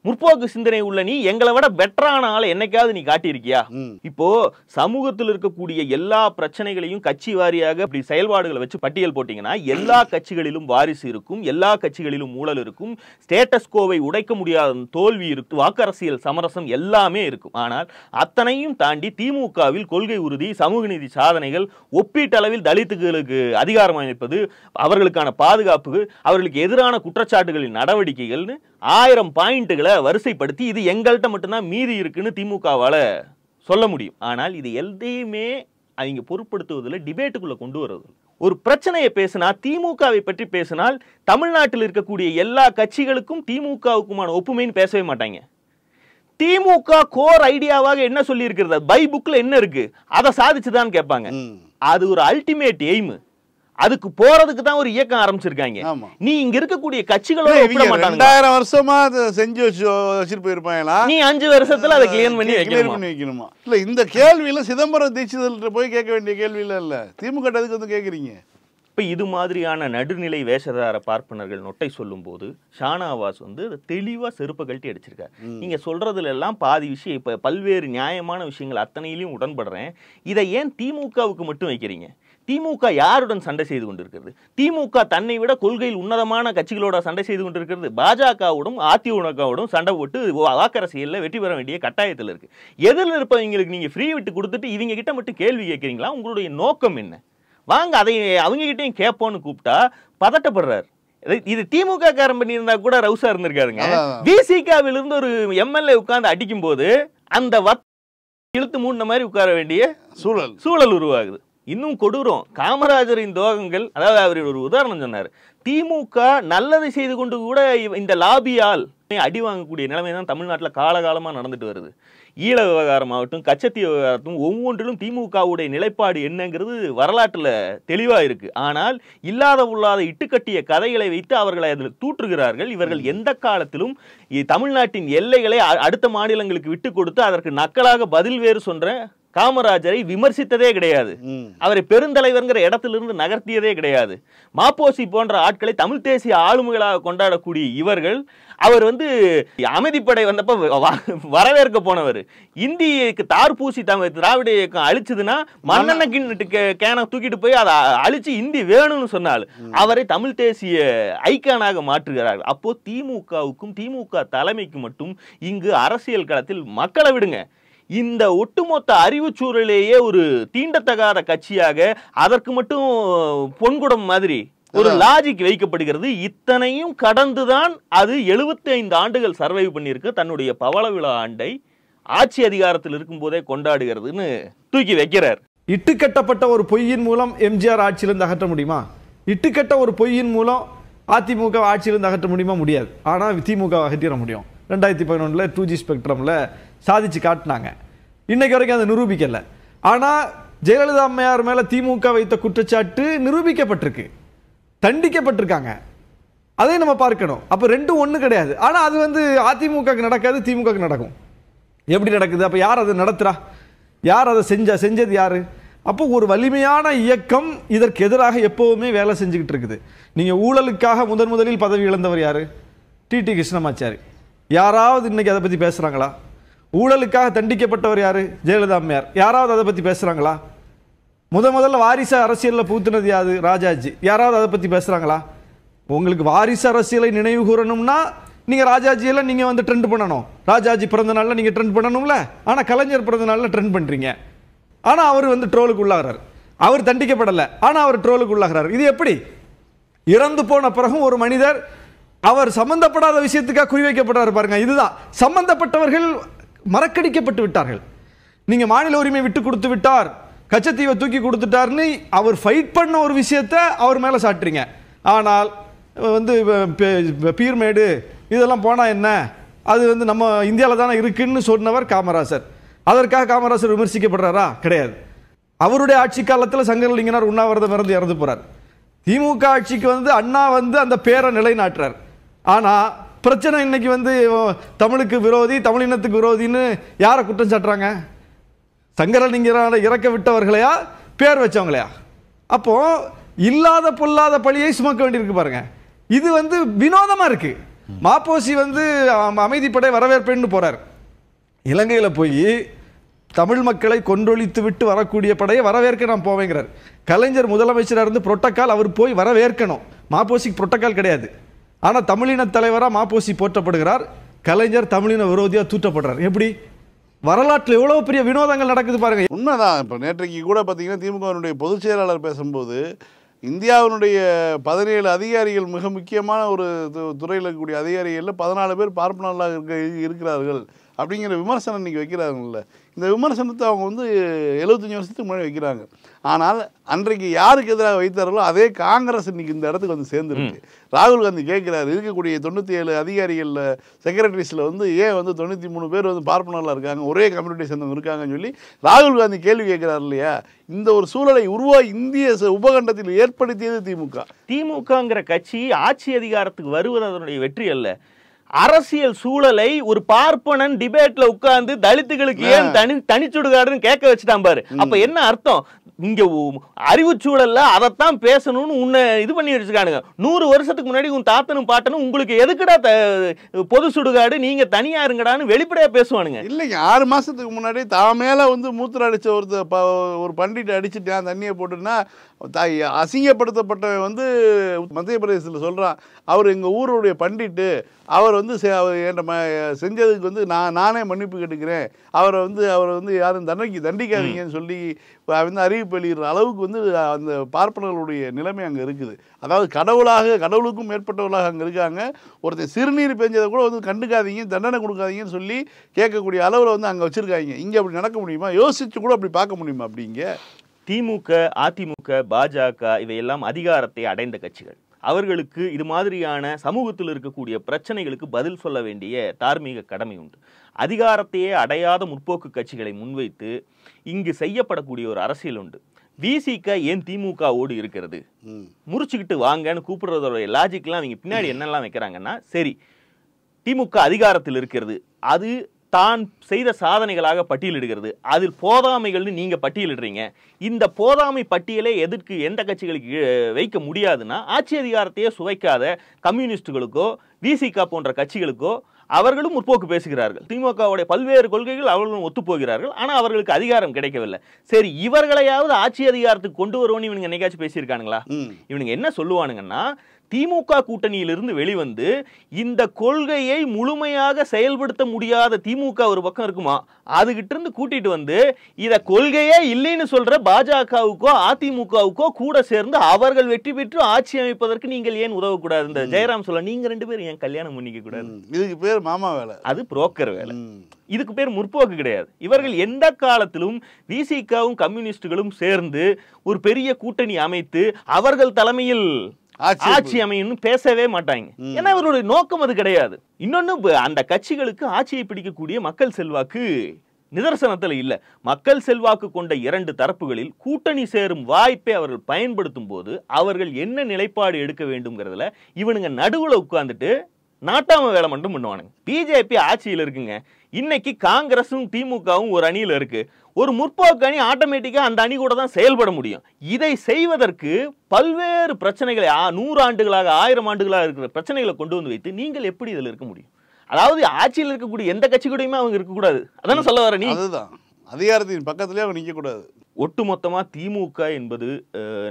முற்போக்கு சிந்தனை உள்ள நீ எங்களை விட பெட்டரான ஆளை என்னைக்காவது நீ காட்டியிருக்கியா? இப்போ சமூகத்தில் இருக்கக்கூடிய எல்லா பிரச்சனைகளையும் கட்சி வாரியாக இப்படி செயல்பாடுகளை வச்சு பட்டியல் போட்டீங்கன்னா எல்லா கட்சிகளிலும் வாரிசு இருக்கும், எல்லா கட்சிகளிலும் ஊழல் இருக்கும், ஸ்டேட்டஸ் கோவை உடைக்க முடியாத தோல்வி இருக்கும், வாக்கரசியல் சமரசம் எல்லாமே இருக்கும். ஆனால் அத்தனையும் தாண்டி திமுகவில் கொள்கை உறுதி, சமூக நீதி சாதனைகள், ஒப்பீட்டளவில் தலித்துகளுக்கு அதிகாரம் அமைப்பது, அவர்களுக்கான பாதுகாப்பு, அவர்களுக்கு எதிரான குற்றச்சாட்டுகளின் நடவடிக்கைகள்னு 1000 பாயிண்ட்களை வரிசைப்படுத்தி இது எங்கள்கிட்ட மட்டும்தான் மீதி இருக்குன்னு திமுகவால சொல்ல முடியும். ஆனால் இது எதையுமே அவங்க பொருட்படுத்துவதில் டிபேட்டுக்குள்ள கொண்டு வருவது. ஒரு பிரச்சனையை பேசினா, திமுகவை பற்றி பேசினால் தமிழ்நாட்டில் இருக்கக்கூடிய எல்லா கட்சிகளுக்கும் திமுகவுக்குமான ஒப்புமைன்னு பேசவே மாட்டாங்க. திமுக கோர் ஐடியாவாக என்ன சொல்லி இருக்கிறது, பை புக்ல என்ன இருக்கு, அதை சாதிச்சுதான் கேட்பாங்க. அது ஒரு அல்டிமேட் எய்ம். அதுக்கு போறதுக்கு தான் ஒரு இயக்கம் ஆரம்பிச்சிருக்காங்க. நீ இங்க இருக்கக்கூடிய கட்சிகளோட ஒப்பிட மாட்டாங்க. 2000 வருஷமா செஞ்சு வச்சுட்டு போயிருப்பாங்களா, நீ 5 வருஷத்துல அதை கிளியர் பண்ணி வைக்கணுமா? இல்ல இந்த கேள்வியில சிதம்பரம் தீட்சிதர்கிட்ட போய் கேட்க வேண்டிய கேள்வியில இல்ல, திமுக அதுக்கு வந்து கேக்குறீங்க. இப்ப இது மாதிரியான நடுநிலை வேஷதார பார்ப்பனர்கள் நொட்டை சொல்லும் போது ஷானவாஸ் வந்து தெளிவா செருப்பை கழட்டி அடிச்சிருக்காரு. நீங்க சொல்றதுல எல்லாம் பாதி விஷயம், இப்ப பல்வேறு நியாயமான விஷயங்கள் அத்தனையிலையும் உடன்படுறேன். இதை ஏன் திமுகவுக்கு மட்டும் வைக்கிறீங்க? திமுக யாருடன் சண்டை செய்து கொண்டிருக்கிறது? திமுக தன்னை விட கொள்கையில் உன்னதமான கட்சிகளோட சண்டை செய்து கொண்டிருக்கிறது. பாஜகவோடும் அதிமுகவோடும் சண்டை போட்டு வாக்கரசியல்ல வெற்றி பெற வேண்டிய கட்டாயத்தில் இருக்கு. எதிரில் இருப்பவங்களுக்கு நீங்க ஃப்ரீ விட்டு கொடுத்துட்டு இவங்க கிட்ட மட்டும் கேள்வி கேட்கறீங்களா? உங்களுடைய நோக்கம் என்ன? வாங்க அதை அவங்க கிட்டையும் கேட்போன்னு கூப்பிட்டா பதட்டப்படுறாரு. இது திமுக காரன் பண்ணியிருந்தா கூட ரவுசா இருந்திருக்காருங்க. விசிகாவில் இருந்து ஒரு எம்எல்ஏ உட்கார்ந்து அடிக்கும் போது அந்த இழுத்து மூடின மாதிரி உட்கார வேண்டிய சூழல் உருவாகுது. இன்னும் கொடூரம், காமராஜரின் தோகங்கள். அதாவது அவர் ஒரு உதாரணம் சொன்னார். திமுக நல்லதை செய்து கொண்டு கூட இந்த லாபியால் அடி வாங்கக்கூடிய நிலைமை தான் தமிழ்நாட்டில் காலகாலமா நடந்துட்டு வருது. ஈழ விவகாரமாகட்டும், கச்சத்தி விவகாரத்தும் ஒவ்வொன்றிலும் திமுகவுடைய நிலைப்பாடு என்னங்கிறது வரலாற்றுல தெளிவா இருக்கு. ஆனால் இல்லாத உள்ளாத இட்டுக்கட்டிய கதைகளை வைத்து அவர்களை அதில் தூற்றுகிறார்கள். இவர்கள் எந்த காலத்திலும் தமிழ்நாட்டின் எல்லைகளை அடுத்த மாநிலங்களுக்கு விட்டு கொடுத்து அதற்கு நக்கலாக பதில் வேறு சொன்ன காமராஜரை விமர்சித்ததே கிடையாது. அவரை பெருந்தலைவர்ங்கிற இடத்திலிருந்து நகர்த்தியதே கிடையாது. மாப்போசி போன்ற ஆட்களை தமிழ் தேசிய ஆளுமைகளாக கொண்டாடக்கூடிய இவர்கள், அவர் வந்து அமைதிப்படை வந்தப்ப வரவேற்க போனவர். இந்திக்கு தார் பூசி திராவிட இயக்கம் அழிச்சதுன்னா மண்ணெண்ண கேன தூக்கிட்டு போய் அதை அழிச்சு இந்தி வேணும்னு சொன்னால் அவரை தமிழ் தேசிய ஐக்கானாக மாற்றுகிறார். அப்போ திமுகவுக்கும் திமுக தலைமைக்கு மட்டும் இங்கு அரசியல் களத்தில் மக்களை விடுங்க, இந்த ஒட்டுமொத்த அறிவுச்சூழலேயே ஒரு தீண்டத்தகாத கட்சியாக அதற்கு மட்டும் பொன்குடம் மாதிரி ஒரு லாஜிக் வைக்கப்படுகிறது. இத்தனையும் கடந்துதான் அது 75 ஆண்டுகள் சர்வைவ் பண்ணியிருக்கு. தன்னுடைய பவள விழா ஆண்டை ஆட்சி அதிகாரத்தில் இருக்கும் போதே கொண்டாடுகிறதுன்னு தூக்கி வைக்கிறார். இட்டுக்கட்டப்பட்ட ஒரு பொய்யின் மூலம் எம்ஜிஆர் ஆட்சியிலிருந்து அகற்ற முடியுமா? இட்டுக்கட்ட ஒரு பொய்யின் மூலம் அதிமுக ஆட்சியிலிருந்து அகற்ற முடியுமா? முடியாது. ஆனால் திமுக அகற்றிட முடியும். 2011 2G ஸ்பெக்ட்ரமில் சாதிச்சு காட்டினாங்க. இன்னைக்கு வரைக்கும் அதை நிரூபிக்கல. ஆனால் ஜெயலலிதா அம்மையார் மேலே திமுக வைத்த குற்றச்சாட்டு நிரூபிக்கப்பட்டிருக்கு, தண்டிக்கப்பட்டிருக்காங்க. அதை நம்ம பார்க்கணும். அப்போ ரெண்டும் ஒன்று கிடையாது. ஆனால் அது வந்து அதிமுகக்கு நடக்காது, திமுகக்கு நடக்கும். எப்படி நடக்குது? அப்போ யார் அதை நடத்துகிறா? யார் அதை செஞ்சது யார்? அப்போ ஒரு வலிமையான இயக்கம் இதற்கு எதிராக எப்போவுமே வேலை செஞ்சுக்கிட்டு இருக்குது. நீங்கள் ஊழலுக்காக முதலில் பதவி இழந்தவர் யார்? டிடி கிருஷ்ணமாச்சாரி. யாராவது இன்னைக்கு அதை பற்றி பேசுகிறாங்களா? ஊழலுக்காக தண்டிக்கப்பட்டவர் யார்? ஜெயலலிதா அம்மையார். யாராவது அதை பற்றி பேசுகிறாங்களா? முதல்ல வாரிசு அரசியலில் பூத்துனது யாது? ராஜாஜி. யாராவது அதை பற்றி பேசுகிறாங்களா? உங்களுக்கு வாரிசு அரசியலை நினைவு கூறணும்னா நீங்கள் ராஜாஜியெல்லாம் நீங்கள் வந்து ட்ரெண்ட் பண்ணணும். ராஜாஜி பிறந்த நாளில் நீங்கள் ட்ரெண்ட் பண்ணணும்ல. ஆனால் கலைஞர் பிறந்த நாளில் ட்ரெண்ட் பண்ணுறீங்க. ஆனால் அவர் வந்து ட்ரோலுக்கு உள்ளாகிறார். அவர் தண்டிக்கப்படலை, ஆனால் அவர் ட்ரோலுக்கு உள்ளாகிறார். இது எப்படி? இறந்து போன பிறகும் ஒரு மனிதர் அவர் சம்பந்தப்படாத விஷயத்துக்காக குறிவைக்கப்படுறாரு பாருங்க. இதுதான் சம்பந்தப்பட்டவர்கள் மறக்கடிக்கப்பட்டு விட்டார்கள். நீங்க மாநில உரிமை விட்டு கொடுத்து விட்டார், கச்சத்தீவை தூக்கி கொடுத்துட்டார்னு அவர் ஃபைட் பண்ண ஒரு விஷயத்தை அவர் மேலே சாட்டுறீங்க. ஆனால் வந்து பீர்மேடு இதெல்லாம் போனால் என்ன, அது வந்து நம்ம இந்தியாவில் தானே இருக்குன்னு சொன்னவர் காமராசர். அதற்காக காமராசர் விமர்சிக்கப்படுறாரா? கிடையாது. அவருடைய ஆட்சி காலத்தில் சங்கரலிங்கனார் உண்ணாவிரதம் இறந்து போறார். திமுக ஆட்சிக்கு வந்து அண்ணா வந்து அந்த பேரை நிலைநாட்டுறார். ஆனால் பிரச்சனை இன்னைக்கு வந்து தமிழுக்கு விரோதி, தமிழினத்துக்கு விரோதின்னு யாரை குற்றம் சாட்டுறாங்க? சங்கரலிங்கனாரை இறக்க விட்டவர்களையா, பேர் வச்சவங்களையா? அப்போ இல்லாத பொல்லாத பழியை சுமக்க வேண்டியிருக்கு பாருங்க. இது வந்து வினோதமா இருக்கு. மாப்போசி வந்து அமைதிப்படை வரவேற்பேன்னு போறார். இலங்கையில் போய் தமிழ் மக்களை கொன்றொழித்து விட்டு வரக்கூடிய படையை வரவேற்க நான் போவேங்கிறார். கலைஞர் முதலமைச்சராக இருந்து புரோட்டோக்கால் அவர் போய் வரவேற்கணும். மாப்போசிக்கு புரோட்டோக்கால் கிடையாது. ஆனால் தமிழின தலைவராக மாப்போசி போற்றப்படுகிறார். கலைஞர் தமிழின விரோதியாக தூற்றப்படுறார். எப்படி? வரலாற்றில் எவ்வளோ பெரிய வினோதங்கள் நடக்குது பாருங்க. உண்மைதான். இப்போ நேற்றைக்கு கூட பார்த்தீங்கன்னா திமுகவினுடைய பொதுச் செயலாளர் பேசும்போது இந்தியாவினுடைய 17 அதிகாரிகள், மிக முக்கியமான ஒரு துறையில் இருக்கக்கூடிய அதிகாரிகளில் 14 பேர் பார்ப்பனர்களாக இருக்கிறார்கள் அப்படிங்கிற விமர்சனம் இன்றைக்கி வைக்கிறாங்கல்ல. இந்த விமர்சனத்தை அவங்க வந்து 75 வருஷத்துக்கு முன்னாடி வைக்கிறாங்க. ஆனால் அன்றைக்கு யாருக்கு எதிராக வைத்தார்களோ அதே காங்கிரஸ் இன்னைக்கு இந்த இடத்துக்கு வந்து சேர்ந்துருக்கு. ராகுல் காந்தி கேட்கிறாரு, இருக்கக்கூடிய 97 அதிகாரிகளில் செக்ரட்டரிஸில் வந்து ஏன் வந்து 93 பேர் வந்து பார்ப்பனர்களாக இருக்காங்க, ஒரே கம்யூனிட்டி சேர்ந்தவங்க இருக்காங்கன்னு சொல்லி ராகுல் காந்தி கேள்வி கேட்கிறார் இல்லையா? இந்த ஒரு சூழலை இந்திய உபகண்டத்தில் ஏற்படுத்தியது திமுக. திமுகங்கிற கட்சி ஆட்சி அதிகாரத்துக்கு வருவது அதனுடைய வெற்றி அல்ல. அரசியல் சூழலை ஒரு பார்ப்பனன் டிபேட்ல உட்கார்ந்து தலித்துகளுக்கு ஏன் தனிச்சுடுகாடுன்னு கேட்க வச்சுட்டான் பாரு. அப்ப என்ன அர்த்தம்? இங்க அறிவு சூழல்ல அதைத்தான் பேசணும்னு உன்னை இது பண்ணி வச்சுக்கானுங்க. 100 வருஷத்துக்கு முன்னாடி உன் தாத்தனும் பாட்டனும் உங்களுக்கு எதுக்குடா பொது சுடுகாடு, நீங்க தனியா இருங்கடான்னு வெளிப்படையா பேசுவானுங்க. இல்லைங்க, 6 மாசத்துக்கு முன்னாடி தான் மேல வந்து மூத்திர அடிச்ச ஒரு பண்டிட் அடிச்சுட்டான் தண்ணியை போட்டுன்னா அசிங்கப்படுத்தப்பட்டவன் வந்து மத்திய பிரதேசத்தில் சொல்றான், அவர் எங்க ஊருடைய பண்டிட்டு, அவர் வந்து செஞ்சதுக்கு வந்து நானே மன்னிப்பு கேட்டுக்கிறேன், அவரை வந்து யாரும் தண்டிக்காதீங்கன்னு சொல்லி வந்து அறிவிப்பு வெளியிடுற அளவுக்கு வந்து அந்த பார்ப்பனர்களுடைய நிலைமை அங்கே இருக்குது. அதாவது கடவுளுக்கும் மேற்பட்டவர்களாக அங்கே இருக்காங்க. ஒருத்தர் சிறுநீர் பெஞ்சதை கூட வந்து கண்டுக்காதீங்க, தண்டனை கொடுக்காதீங்கன்னு சொல்லி கேட்கக்கூடிய அளவில் வந்து அங்கே வச்சுருக்காங்க. இங்கே அப்படி நடக்க முடியுமா? யோசிச்சு கூட அப்படி பார்க்க முடியுமா? அப்படிங்க திமுக, அதிமுக, பாஜக இவையெல்லாம் அதிகாரத்தை அடைந்த கட்சிகள். அவர்களுக்கு இது மாதிரியான சமூகத்தில் இருக்கக்கூடிய பிரச்சனைகளுக்கு பதில் சொல்ல வேண்டிய தார்மீக கடமை உண்டு. அதிகாரத்தையே அடையாத முற்போக்கு கட்சிகளை முன்வைத்து இங்கு செய்யப்படக்கூடிய ஒரு அரசியல் உண்டு. விசிக ஏன் திமுகவோடு இருக்கிறது, முறிச்சுக்கிட்டு வாங்கன்னு கூப்பிடுறதோட லாஜிக்லாம் அவங்க பின்னாடி என்னெல்லாம் வைக்கிறாங்கன்னா, சரி திமுக அதிகாரத்தில் இருக்கிறது, அது தான் செய்த சாதனைகளாக பட்டியலிடுகிறது, அதில் போதாமைகள்னு நீங்க பட்டியலிடுறீங்க, இந்த போதாமை பட்டியலை எதற்கு எந்த கட்சிகளுக்கு வைக்க முடியாதுன்னா ஆட்சி அதிகாரத்தையே சுவைக்காத கம்யூனிஸ்டுகளுக்கோ விசிக போன்ற கட்சிகளுக்கோ அவர்களும் முற்போக்கு பேசுகிறார்கள். திமுகவுடைய பல்வேறு கொள்கைகள் அவர்களும் ஒத்துப்போகிறார்கள். ஆனால் அவர்களுக்கு அதிகாரம் கிடைக்கவில்லை. சரி, இவர்களையாவது ஆட்சி அதிகாரத்துக்கு கொண்டு வருவோன்னு இவனுங்க என்னைக்காச்சும் பேசியிருக்கானுங்களா? இவனுங்க என்ன சொல்லுவானுங்கன்னா, திமுக கூட்டணியிலிருந்து வெளிவந்து இந்த கொள்கையை முழுமையாக செயல்படுத்த முடியாத திமுக ஒரு பக்கம் இருக்குமா, அதுகிட்ட இருந்து கூட்டிட்டு வந்து இத கொள்கையே இல்லைன்னு சொல்ற பாஜகவுக்கோ அதிமுகவுக்கோ கூட சேர்ந்து அவர்கள் வெற்றி பெற்று ஆட்சி அமைப்பதற்கு நீங்கள் ஏன் உதவக்கூடாது? இந்த ஜெயராம் சொல்ல, நீங்க 2 பேரும் ஏன் கல்யாணம் பண்ணிக்க கூடாது? இதுக்கு பேர் மாமா வேலை, அது புரோக்கர் வேலை. இதுக்கு பேர் முற்போக்கு கிடையாது. இவர்கள் எந்த காலத்திலும் விசிகவும் கம்யூனிஸ்டுகளும் சேர்ந்து ஒரு பெரிய கூட்டணி அமைத்து அவர்கள் தலைமையில் ஆட்சி அமையும் பேசவே மாட்டாங்க. ஏன்னா அவருடைய நோக்கம் அது கிடையாது. இன்னொன்னு, அந்த கட்சிகளுக்கு ஆட்சியை பிடிக்கக்கூடிய மக்கள் செல்வாக்கு நிதர்சனத்தில் இல்ல. மக்கள் செல்வாக்கு கொண்ட 2 தரப்புகளில் கூட்டணி சேரும் வாய்ப்பை அவர்கள் பயன்படுத்தும் போது அவர்கள் என்ன நிலைப்பாடு எடுக்க வேண்டும்ங்கிறதுல இவனுங்க நடுவுல உட்கார்ந்துட்டு நாட்டாம வேலை மட்டும் பண்ணுவானுங்க. பிஜேபி ஆட்சியில் இருக்குங்க. இன்னைக்கு காங்கிரஸும் திமுகவும் ஒரு அணியில இருக்கு. ஒரு முற்போக்கு அணி ஆட்டோமேட்டிக்கா அந்த அணி கூட தான் செயல்பட முடியும். இதை செய்வதற்கு பல்வேறு பிரச்சனைகளை 100 ஆண்டுகளாக 1000 ஆண்டுகளாக இருக்கிற பிரச்சனைகளை கொண்டு வந்து வைத்து நீங்கள் எப்படி இதில் இருக்க முடியும்? அதாவது ஆட்சியில் இருக்கக்கூடிய எந்த கட்சி கூடயுமே அவங்க இருக்கக்கூடாது. அதான சொல்ல வர நீ? அதுதான், அதிகாரத்தின் பக்கத்திலே அவங்க நிற்க கூடாது. ஒட்டுமொத்தமா திமுக என்பது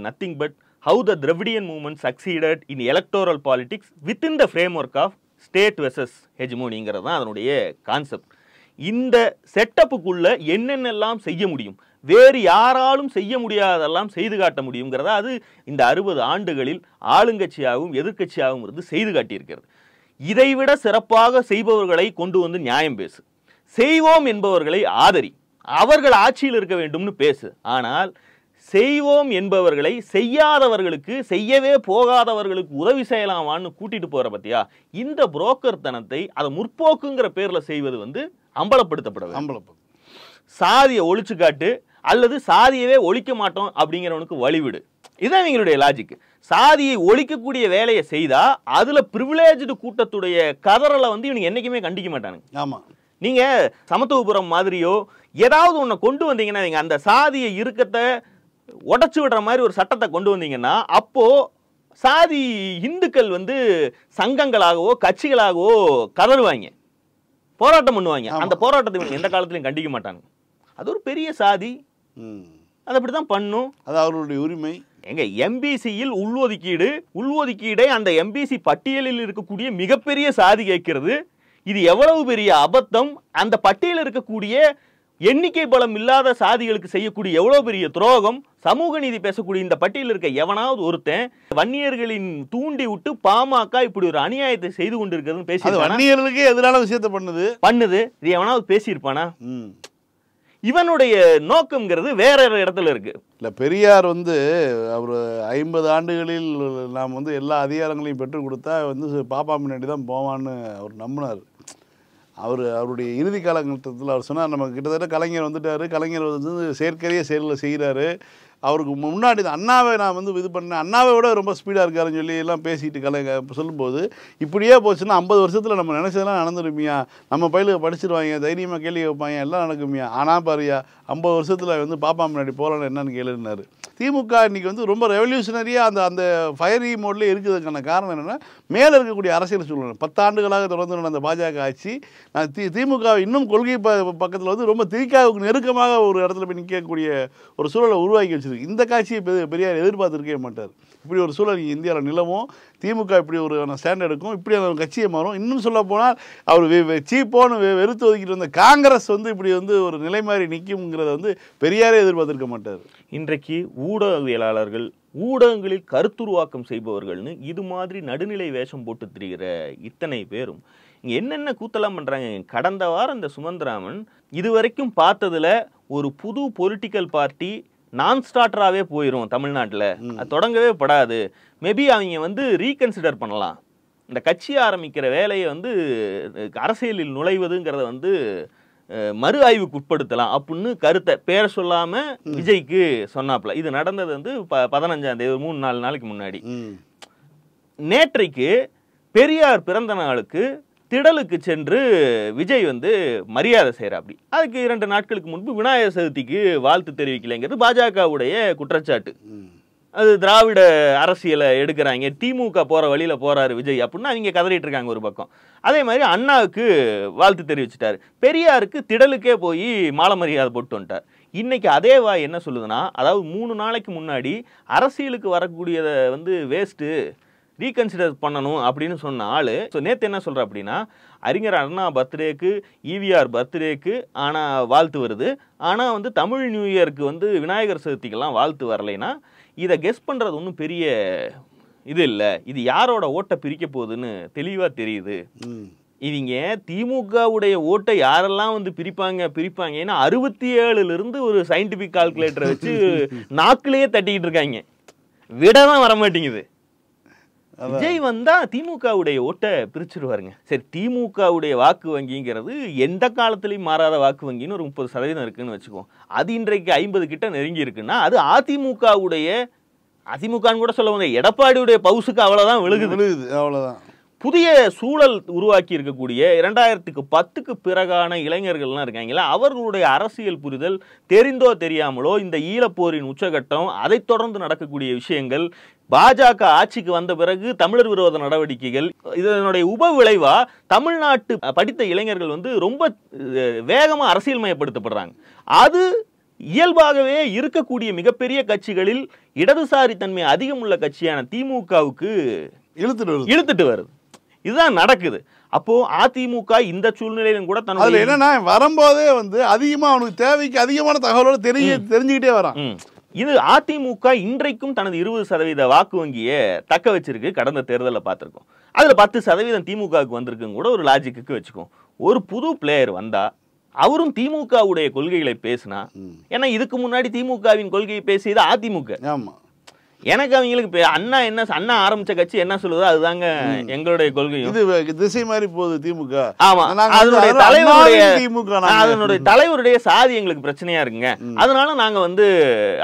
nothing but how the Dravidian movement succeeded in electoral politics within the framework of state versus hegemonyங்கிறது தான் அதனுடைய கான்செப்ட். இந்த செட்டப்புக்குள்ள என்னென்னலாம் செய்ய முடியும், வேறு யாராலும் செய்ய முடியாதெல்லாம் செய்து காட்ட முடியுங்கிறத அது இந்த 60 ஆண்டுகளில் ஆளுங்கட்சியாகவும் எதிர்கட்சியாகவும் இருந்து செய்து காட்டியிருக்கிறது. இதைவிட சிறப்பாக செய்பவர்களை கொண்டு வந்து நியாயம் பேசு, செய்வோம் என்பவர்களை ஆதரி, அவர்கள் ஆட்சியில் இருக்க வேண்டும்னு பேசு. ஆனால் செய்வோம் என்பவர்களை செய்யாதவர்களுக்கு, செய்யவே போகாதவர்களுக்கு உதவி செய்யலாமான்னு கூட்டிட்டு போற பத்தியா, இந்த புரோக்கர் தனத்தை அதை முற்போக்குங்கிற பேர்ல செய்வது வந்து அம்பலப்படுத்தப்பட சாதியை ஒழிச்சு காட்டு அல்லது சாதியவே ஒழிக்க மாட்டோம் அப்படிங்கிறவனுக்கு வழிவிடு. இதுதான் எங்களுடைய லாஜிக். சாதியை ஒழிக்கக்கூடிய வேலையை செய்தா அதுல பிரிவிலேஜ்டு கூட்டத்துடைய கதறலை வந்து இவனுக்கு என்னைக்குமே கண்டிக்க மாட்டானுங்க. ஆமா, நீங்க சமத்துவபுரம் மாதிரியோ ஏதாவது ஒன்றை கொண்டு வந்தீங்கன்னா, நீங்க அந்த சாதியை இருக்கத்தை உடச்சு விடுற மாதிரி ஒரு சட்டத்தை கொண்டு வந்தீங்கன்னா, அப்போ சாதி இந்துக்கள் வந்து சங்கங்களாகவோ கட்சிகளாகவோ கதறுவாங்க, போராட்டம் பண்ணுவாங்க. அந்த போராட்டத்தை எந்த காலத்திலையும் கண்டிக்க மாட்டாங்க. அது ஒரு பெரிய சாதி, அது அப்படிதான் பண்ணும், அது அவர்களுடைய உரிமை. எங்க எம்பிசியில் உள்ஒதுக்கீடை அந்த எம்பிசி பட்டியலில் இருக்கக்கூடிய மிகப்பெரிய சாதி கேட்கிறது. இது எவ்வளவு பெரிய அபத்தம்! அந்த பட்டியலில் இருக்கக்கூடிய எண்ணிக்கை பலம் இல்லாத சாதிகளுக்கு செய்யக்கூடிய எவ்வளவு பெரிய துரோகம்! சமூக நீதி பேசக்கூடிய இந்த பட்டியலில் இருக்க எவனாவது ஒருத்தன் வன்னியர்களின் தூண்டி விட்டு பாமக இப்படி ஒரு அநியாயத்தை செய்து கொண்டிருக்கிறதுன்னு பேசி, வன்னியர்களுக்கே எதிரான விஷயத்தை பண்ணுது. இது எவனாவது பேசியிருப்பானா? இவனுடைய நோக்கம்ங்கிறது வேற ஒரு இடத்துல இருக்கு. இல்லை, பெரியார் வந்து அவர் 50 ஆண்டுகளில் நாம் வந்து எல்லா அதிகாரங்களையும் பெற்றுக் கொடுத்தா வந்து பாப்பா முன்னாடி தான் போவான்னு அவர் நம்பினார். அவருடைய இறுதி காலகட்டத்தில் அவர் சொன்னார், நம்ம கிட்டத்தட்ட கலைஞர் வந்துட்டார், கலைஞர் வந்து செயற்கரிய செயலில் செய்கிறாரு, அவருக்கு முன்னாடி தான் அண்ணாவை நான் வந்து இது பண்ணேன், அண்ணாவை விட ரொம்ப ஸ்பீடாக இருக்காருன்னு சொல்லி எல்லாம் பேசிட்டு சொல்லும்போது, இப்படியே போச்சுன்னா 50 வருஷத்தில் நம்ம நினச்சதெல்லாம் நடந்துருமியா, நம்ம பயிலுக்கு படிச்சிருவாங்க, தைரியமாக கேள்வி வைப்பாங்க, எல்லாம் நடக்குமியா. ஆனால் பாருயா 50 வருஷத்தில் வந்து பாப்பா முன்னாடி போகலான்னு என்னன்னு கேளுன்னாரு. திமுக இன்றைக்கி வந்து ரொம்ப ரெவல்யூஷனரியாக அந்த ஃபயரி மோட்லேயே இருக்கிறதுக்கான காரணம் என்னென்னா, மேலே இருக்கக்கூடிய அரசியல் சூழ்நிலை. 10 ஆண்டுகளாக தொடர்ந்து நடந்த பாஜக ஆட்சி திமுக இன்னும் கொள்கை பக்கத்தில் வந்து ரொம்ப திமுகவுக்கு நெருக்கமாக ஒரு இடத்துல போய் நிற்கக்கூடிய ஒரு சூழலை உருவாக்கி வச்சிருக்கு. இந்த காட்சியை பெரியார் எதிர்பார்த்துருக்கவே மாட்டார். இப்படி ஒரு சூழல் இந்தியாவில் நிலவும், திமுக இப்படி ஒரு ஸ்டாண்ட் எடுக்கும், இப்படி அந்த கட்சியை மாறும். இன்னும் சொல்ல போனால் அவர் சீப்போன்னு வெறுத்து ஒதுக்கிட்டு வந்த காங்கிரஸ் வந்து இப்படி வந்து ஒரு நிலை மாறி நிற்கும்ங்கிறத வந்து பெரியாரே எதிர்பார்த்திருக்க மாட்டார். இன்றைக்கு ஊடகவியலாளர்கள், ஊடகங்களில் கருத்துருவாக்கம் செய்பவர்கள்னு இது மாதிரி நடுநிலை வேஷம் போட்டு திரிகிற இத்தனை பேரும் இங்கே என்னென்ன கூத்தெல்லாம் பண்ணுறாங்க. கடந்த வாரம் இந்த சுமந்திராமன் இதுவரைக்கும் பார்த்ததுல ஒரு புது பொலிட்டிக்கல் பார்ட்டி நான் ஸ்டார்டராகவே போயிடும் தமிழ்நாட்டில், அது தொடங்கவே படாது, மேபி அவங்க வந்து ரீகன்சிடர் பண்ணலாம், இந்த கட்சி ஆரம்பிக்கிற வேலையை வந்து அரசியலில் நுழைவதுங்கிறத வந்து மறு ஆய்வுக்கு உட்படுத்தலாம் அப்படின்னு கருத்தை பேரை சொல்லாம விஜய்க்கு சொன்னாப்ல. இது நடந்தது வந்து 15ஆம் தேதி, 3-4 நாளைக்கு முன்னாடி. நேற்றைக்கு பெரியார் பிறந்த நாளுக்கு திடலுக்கு சென்று விஜய் வந்து மரியாதை செய்யறாப்படி. அதுக்கு 2 நாட்களுக்கு முன்பு விநாயகர் சதுர்த்திக்கு வாழ்த்து தெரிவிக்கலைங்கிறது பாஜகவுடைய குற்றச்சாட்டு. அது திராவிட அரசியலை எடுக்கிறாங்க, திமுக போற வழியில போறாரு விஜய் அப்படின்னு அவங்க கதறிட்டு இருக்காங்க ஒரு பக்கம். அதே மாதிரி அண்ணாவுக்கு வாழ்த்து தெரிவிச்சிட்டாரு, பெரியாருக்கு திடலுக்கே போய் மாலை மரியாதை போட்டு வந்துட்டார். இன்னைக்கு அதே வாய் என்ன சொல்லுதுன்னா, அதாவது 3 நாளைக்கு முன்னாடி அரசியலுக்கு வரக்கூடியதை வந்து வேஸ்ட்டு, ரீகன்சிடர் பண்ணணும் அப்படின்னு சொன்ன ஆளு நேற்று என்ன சொல்ற அப்படின்னா, அறிஞர் அண்ணா பர்த்டேக்கு, ஈவிஆர் பர்த்டேக்கு ஆனால் வாழ்த்து வருது, ஆனால் வந்து தமிழ் நியூ இயருக்கு வந்து விநாயகர் சதுர்த்திக்கெல்லாம் வாழ்த்து வரலைன்னா இதை கெஸ் பண்ணுறது ஒன்றும் பெரிய இது இல்லை, இது யாரோட ஓட்டை பிரிக்க போகுதுன்னு தெளிவாக தெரியுது. இவங்க திமுகவுடைய ஓட்டை யாரெல்லாம் வந்து பிரிப்பாங்க ஏன்னா 67 ஒரு சயின்டிபிக் கால்குலேட்டரை வச்சு நாக்கிலேயே தட்டிக்கிட்டு இருக்காங்க, விடதான் வர மாட்டேங்குது. விஜய் வந்தா திமுகவுடைய ஓட்டை பிரிச்சுருவாருங்க. சரி, திமுகவுடைய வாக்கு வங்கிங்கிறது எந்த காலத்திலையும் மாறாத வாக்கு வங்கின்னு ஒரு 30% இருக்குன்னு வச்சுக்குவோம். அது இன்றைக்கு 50 கிட்ட நெருங்கி இருக்குன்னா அது அதிமுகன்னு கூட சொல்ல முடியாது, எடப்பாடியுடைய பவுசுக்கு அவ்வளவுதான் விழுகுது, அவ்வளவுதான். புதிய சூழல் உருவாக்கி இருக்கக்கூடிய 2010க்கு பிறகான இளைஞர்கள்லாம் இருக்காங்களா, அவர்களுடைய அரசியல் புரிதல் தெரிந்தோ தெரியாமலோ இந்த ஈழப்போரின் உச்சகட்டம், அதை தொடர்ந்து நடக்கக்கூடிய விஷயங்கள், பாஜக ஆட்சிக்கு வந்த பிறகு தமிழர் விரோத நடவடிக்கைகள், இதனுடைய உப விளைவா தமிழ்நாட்டு படித்த இளைஞர்கள் வந்து ரொம்ப வேகமா அரசியல் மயப்படுத்தப்படுறாங்க. அது இயல்பாகவே இருக்கக்கூடிய மிகப்பெரிய கட்சிகளில் இடதுசாரி தன்மை அதிகம் உள்ள கட்சியான திமுகவுக்கு இழுத்துட்டு வருது. இதுதான் நடக்குது. அப்போ அதிமுக இந்த சூழ்நிலையிலும் கூட தன்னுடைய என்னன்னா வரும்போதே வந்து அதிகமா அவனுக்கு தேவைக்கு அதிகமான தகவலோட தெரிஞ்சுக்கிட்டே வரான். இது அதிமுக இன்றைக்கும் தனது 20% வாக்கு வங்கியை தக்க வச்சிருக்கு. கடந்த தேர்தலில் பார்த்துருக்கோம், அதுல 10% திமுகவுக்கு வந்திருக்குன்னு கூட ஒரு லாஜிக்கு வச்சுக்கோம். ஒரு புது பிளேயர் வந்தா அவரும் திமுகவுடைய கொள்கைகளை பேசினா, ஏன்னா இதுக்கு முன்னாடி திமுகவின் கொள்கையை பேசியது அதிமுக. ஆமா, எனக்கு அவங்களுக்கு அண்ணா ஆரம்பிச்ச கட்சி என்ன சொல்லுதோ அதுதாங்க எங்களுடைய கொள்கையும். இது திசை மாதிரி போகுது திமுக. ஆமா, அதனுடைய தலைவருடைய சாதி எங்களுக்கு பிரச்சனையா இருக்குங்க, அதனால நாங்க வந்து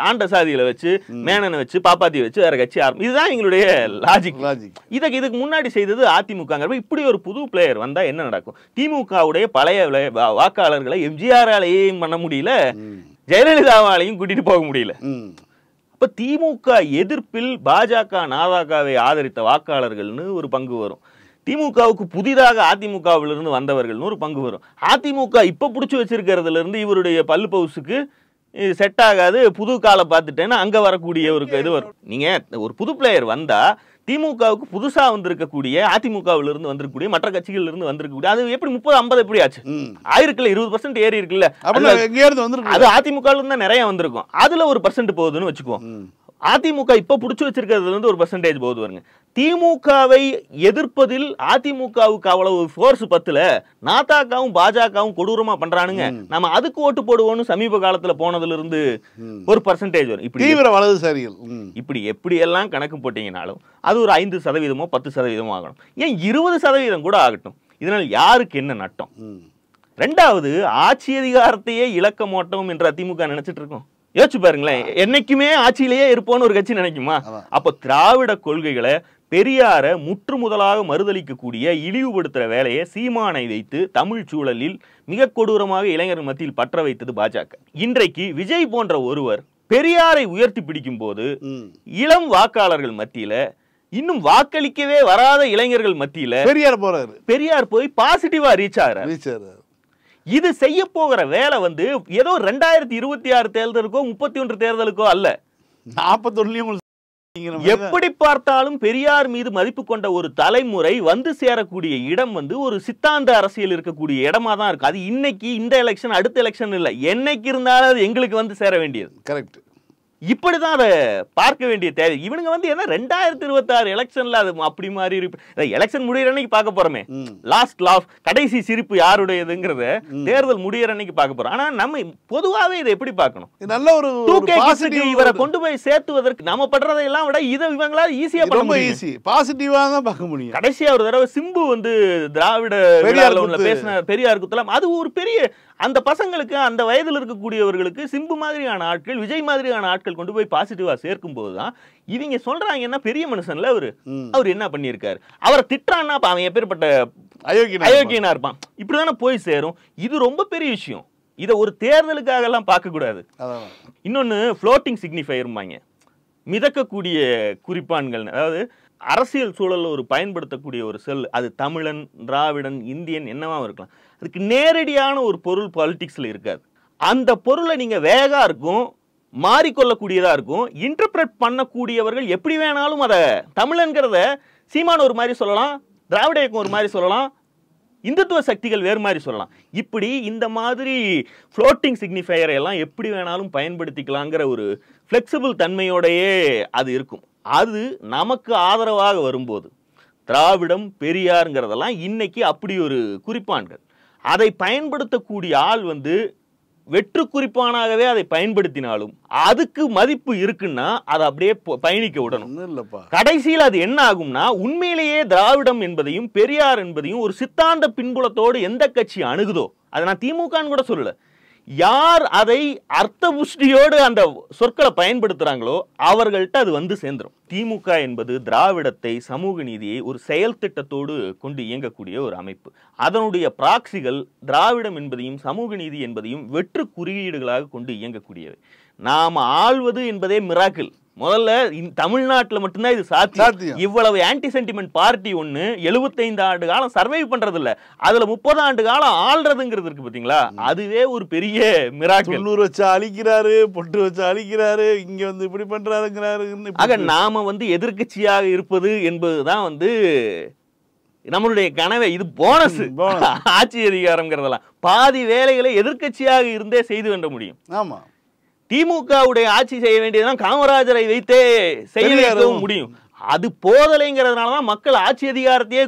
ஆண்ட சாதிகளை வச்சு, மேனனை வச்சு, பாப்பாத்தியை வச்சு வேற கட்சி ஆரம்பி, இதுதான் எங்களுடைய லாஜிக். இதுக்கு முன்னாடி செய்தது அதிமுக. இப்படி ஒரு புது பிளேயர் வந்தா என்ன நடக்கும்? திமுகவுடைய பழைய வாக்காளர்களை எம்ஜிஆராலையும் பண்ண முடியல, ஜெயலலிதாவாலையும் கூட்டிட்டு போக முடியல. இப்ப திமுக எதிர்ப்பில் பாஜக நாதாகாவை ஆதரித்த வாக்காளர்கள்னு ஒரு பங்கு வரும், திமுகவுக்கு புதிதாக அதிமுகவிலிருந்து வந்தவர்கள்னு ஒரு பங்கு வரும். அதிமுக இப்ப புடிச்சு வச்சிருக்கிறதுல இருந்து இவருடைய பல்லு பவுசுக்கு செட் ஆகாது, புது காலை பார்த்துட்டேன்னா அங்க வரக்கூடிய ஒரு இது வரும். நீங்க ஒரு புது பிளேயர் வந்தா திமுகவுக்கு புதுசா வந்திருக்கக்கூடிய அதிமுகவிலிருந்து வந்திருக்கக்கூடிய மற்ற கட்சிகள் இருந்து வந்திருக்கக்கூடிய அது எப்படி 30-50 எப்படி ஆச்சு? ஆயிருக்குல்ல, 20% ஏறி இருக்குல்ல, அது அதிமுக இருந்து நிறைய வந்திருக்கும், அதுல ஒரு % போகுதுன்னு வச்சுக்குவோம். அதிமுக இப்ப புடிச்சு வச்சிருக்கிறதுல இருந்து ஒரு பெர்சன்டேஜ் போகுது வருங்க. திமுகவை எதிர்ப்பதில் அதிமுகவுக்கு அவ்வளவு ஃபோர்ஸ் பத்துல, நாதாகவும் பாஜகவும் கொடூரமா பண்றானுங்க, நம்ம அதுக்கு ஓட்டு போடுவோம்னு சமீப காலத்துல போனதுல இருந்து ஒரு பெர்சன்டேஜ் வரும். இப்படி தீவிர வலதுசாரிகள் இப்படி எப்படி எல்லாம் கணக்கு போட்டீங்கனாலும் அது ஒரு 5% 10% ஆகணும். ஏன் 20% கூட ஆகட்டும். இதனால் யாருக்கு என்ன நட்டம்? ரெண்டாவது, ஆட்சி அதிகாரத்தையே இழக்க மாட்டோம் என்று அதிமுக நினைச்சிட்டு இருக்கோம். யோசிச்சு பாருங்களேன், என்னைக்குமே ஆட்சியிலேயே இருப்போம்னு ஒரு கட்சி நினைக்குமா? அப்ப திராவிட கொள்கைகளை, பெரியார முற்று முதலாக மறுதளிக்கக்கூடிய இழிவுபடுத்துற வேலையை சீமானை வைத்து தமிழ் சூழலில் மிக கொடூரமாக இளைஞர் மத்தியில் பற்ற வைத்தது பாஜக. இன்றைக்கு விஜய் போன்ற ஒருவர் பெரியாரை உயர்த்தி பிடிக்கும் போது இளம் வாக்காளர்கள் மத்தியில, இன்னும் வாக்களிக்கவே வராத இளைஞர்கள் மத்தியில பெரியார் போய் பாசிட்டிவா ரீச் ஆகிறார். இது செய்ய போகிற வேலை வந்து ஏதோ 2026 தேர்தலுக்கோ 31 தேர்தலுக்கோ அல்ல, 41 எப்படி பார்த்தாலும் பெரியார் மீது மதிப்பு கொண்ட ஒரு தலைமுறை வந்து சேரக்கூடிய இடம் வந்து ஒரு சித்தாந்த அரசியல் இருக்கக்கூடிய இடமா தான் இருக்கு. அது இன்னைக்கு இந்த எலெக்ஷன் அடுத்த எலெக்ஷன் இல்ல, என்னைக்கு இருந்தாலும் அது எங்களுக்கு வந்து சேர வேண்டியது. கரெக்ட். இப்படிதான் அதை பார்க்க வேண்டிய தேவை. இவனுங்க வந்து என்ன 2026 எலெக்ஷன்ல அது அப்படி மாதிரி எலெக்ஷன் முடிகிற அன்னைக்கு பார்க்க போறோமே, லாஸ்ட் லாஃப், கடைசி சிரிப்பு யாருடையதுங்கிறத தேர்தல் முடிகிற அன்னைக்கு பார்க்க போறோம். ஆனா நம்ம பொதுவாவே இதை எப்படி பார்க்கணும்? நல்ல ஒரு இவரை கொண்டு போய் சேர்த்துவதற்கு நம்ம பண்றதையெல்லாம் விட இதை இவங்களால ஈஸியா பண்ண முடியும், பாசிட்டிவா தான் பார்க்க முடியும். கடைசியா ஒரு தடவை சிம்பு வந்து திராவிட பேசின பெரியார் குத்தலாம், அது ஒரு பெரிய, அந்த பசங்களுக்கு அந்த வயதில் இருக்கக்கூடியவர்களுக்கு சிம்பு மாதிரியான ஆட்கள், விஜய் மாதிரியான ஆட்கள் கொண்டு போய் பாசிட்டிவா சேர்க்கும் போதுதான் இவங்க சொல்றாங்கன்னா பெரிய மனுஷன்ல அவர் என்ன பண்ணியிருக்காரு, அவரை திட்டான்னா அவன் எப்பேற்பட்ட அயோக்கியனா இருப்பான், இப்படிதானே போய் சேரும். இது ரொம்ப பெரிய விஷயம். இதை ஒரு தேர்தலுக்காக எல்லாம் பார்க்க கூடாது. இன்னொன்னு ஃப்ளோட்டிங் சிக்னிஃபையர்பாங்க, மிதக்கக்கூடிய குறிப்பான்கள். அதாவது அரசியல் சூழல் ஒரு பயன்படுத்தக்கூடிய ஒரு செல், அது தமிழன், திராவிடன், இந்தியன் என்னவா இருக்கலாம், அதுக்கு நேரடியான ஒரு பொருள் பாலிடிக்ஸ்ல இருக்காது. அந்த பொருளை நீங்க வேகா இருக்கும், மாறிக்கொள்ளக்கூடியதா இருக்கும், இன்டர்பிரட் பண்ணக்கூடியவர்கள் எப்படி வேணாலும் அதை தமிழன்கிறத சீமான் ஒரு மாதிரி சொல்லலாம், திராவிட இயக்கம் ஒரு மாதிரி சொல்லலாம், இந்துத்துவ சக்திகள் வேறு மாதிரி சொல்லலாம். இப்படி இந்த மாதிரி ஃப்ளோட்டிங் சிக்னிஃபையரை எல்லாம் எப்படி வேணாலும் பயன்படுத்திக்கலாங்கிற ஒரு ஃப்ளெக்சிபிள் தன்மையோடையே அது இருக்கும். அது நமக்கு ஆதரவாக வரும்போது திராவிடம், பெரியாருங்கிறதெல்லாம் இன்னைக்கு அப்படி ஒரு குறிப்பான்கள். அதை பயன்படுத்தக்கூடிய ஆள் வந்து வெற்று குறிப்பானாகவே அதை பயன்படுத்தினாலும் அதுக்கு மதிப்பு இருக்குன்னா அதை அப்படியே பயணிக்க விடணும். கடைசியில் அது என்ன ஆகும்னா, உண்மையிலேயே திராவிடம் என்பதையும் பெரியார் என்பதையும் ஒரு சித்தாந்த பின்புலத்தோடு எந்த கட்சி அணுகுதோ, அதை நான் திமுகன்னு கூட சொல்லல, யார் அதை அர்த்த புஷ்டியோடு அந்த சொற்களை பயன்படுத்துறாங்களோ அவர்கள்ட்ட அது வந்து சேர்ந்துடும். திமுக என்பது திராவிடத்தை, சமூக நீதியை ஒரு செயல் திட்டத்தோடு கொண்டு இயங்கக்கூடிய ஒரு அமைப்பு. அதனுடைய பிராக்சிகள் திராவிடம் என்பதையும் சமூக நீதி என்பதையும் வெற்று குறியீடுகளாக கொண்டு இயங்கக்கூடியவை. நாம் ஆள்வது என்பதே மிராக்கிள். முதல்ல தமிழ்நாட்டில் மட்டும்தான் இது சாத்தியம். இவ்வளவு ஆன்டி சென்டிமெண்ட் பார்ட்டி ஒண்ணு 75 ஆண்டு காலம் சர்வைவ் பண்றது இல்ல, அதுல 30 ஆண்டு காலம் ஆள்றதுங்கிறது இருக்கு பாத்தீங்களா, அதுவே ஒரு பெரிய மிராக்கிள். 90 வச்சு அழிக்கிறாரு, பொட்டு வச்சு அழிக்கிறாரு, இங்க வந்து இப்படி பண்றாருங்கிறாரு. ஆக நாம வந்து எதிர்கட்சியாக இருப்பது என்பதுதான் வந்து நம்மளுடைய கனவை. இது போனஸ். ஆட்சி அதிகாரம்ங்கிறதெல்லாம் பாதி வேலைகளை எதிர்கட்சியாக இருந்தே செய்து கொள்ள முடியும். ஆமா, திமுகவுடைய ஆட்சி செய்ய வேண்டியதுதான் காமராஜரை வைத்தே செய்ய வைக்கவும் முடியும். அது போதலைங்கிறதுனாலதான் மக்கள் ஆட்சி அதிகாரத்தையே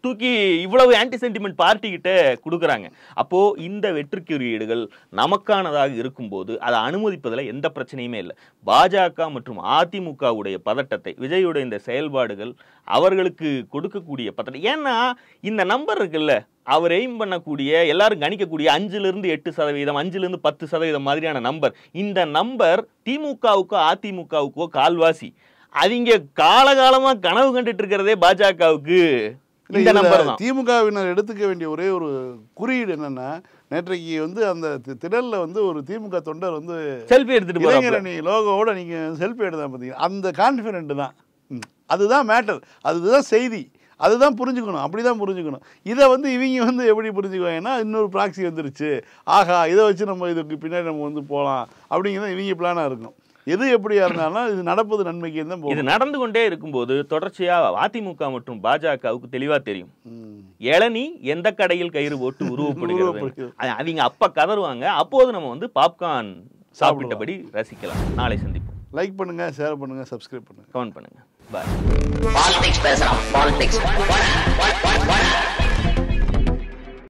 தூக்கி இவ்வளவு ஆன்டி சென்டிமெண்ட் பார்ட்டி கிட்ட கொடுக்குறாங்க. அப்போ இந்த வெற்றி குறியீடுகள் நமக்கானதாக இருக்கும்போது அதை அனுமதிப்பதில் எந்த பிரச்சனையுமே இல்லை. பாஜக மற்றும் அதிமுகவுடைய பதட்டத்தை, விஜயுடைய இந்த செயல்பாடுகள் அவர்களுக்கு கொடுக்கக்கூடிய பதட்டம். ஏன்னா இந்த நம்பர் இருக்குல்ல, அவர் எய்ம் பண்ணக்கூடிய, எல்லாரும் கணிக்கக்கூடிய 5-8%, 5-10% மாதிரியான நம்பர், இந்த நம்பர் திமுகவுக்கோ அதிமுகவுக்கோ கால்வாசி. அவங்க காலகாலமா கனவு கண்டுட்டு இருக்கிறதே பாஜகவுக்கு இந்த நம்பர் தான். திமுகவினர் எடுத்துக்க வேண்டிய ஒரே ஒரு குறியீடு என்னன்னா, நேற்றைக்கு வந்து அந்த திடல்ல வந்து ஒரு திமுக தொண்டர் வந்து செல்ஃபி எடுத்துட்டு இளைஞரணி லோகோட நீங்க செல்ஃபி எடுத்தா பார்த்தீங்க, அந்த கான்ஃபிடென்ட் தான், அதுதான் மேட்டர், அதுதான் செய்தி, அதுதான் புரிஞ்சுக்கணும், அப்படிதான் புரிஞ்சுக்கணும். இதை வந்து இவங்க வந்து எப்படி புரிஞ்சுக்குவாங்கன்னா, இன்னொரு ப்ராக்சி வந்துருச்சு, ஆகா இதை வச்சு நம்ம இதுக்கு பின்னாடி நம்ம வந்து போகலாம் அப்படிங்கிறது இவங்க பிளானாக இருக்கும். எது எப்படியா இருந்தாலும் இது நடப்பது நன்மைக்கு தான். இது நடந்து கொண்டே இருக்கும்போது தொடர்ச்சியா அதிமுக மற்றும் பாஜகவுக்கு தெளிவா தெரியும், இளநீ எந்த கடையில் கயிறு போட்டு உருவப்படுகிறது. அவங்க அப்ப கதறுவாங்க, அப்போது நம்ம வந்து பாப்கார்ன் சாப்பிட்டபடி ரசிக்கலாம். நாளை சந்திப்போம். லைக் பண்ணுங்க, ஷேர் பண்ணுங்க, சப்ஸ்கிரைப் பண்ணுங்க, கமெண்ட் பண்ணுங்க. பாய். பாலிடிக்ஸ் பேசலாம். பாலிடிக்ஸ்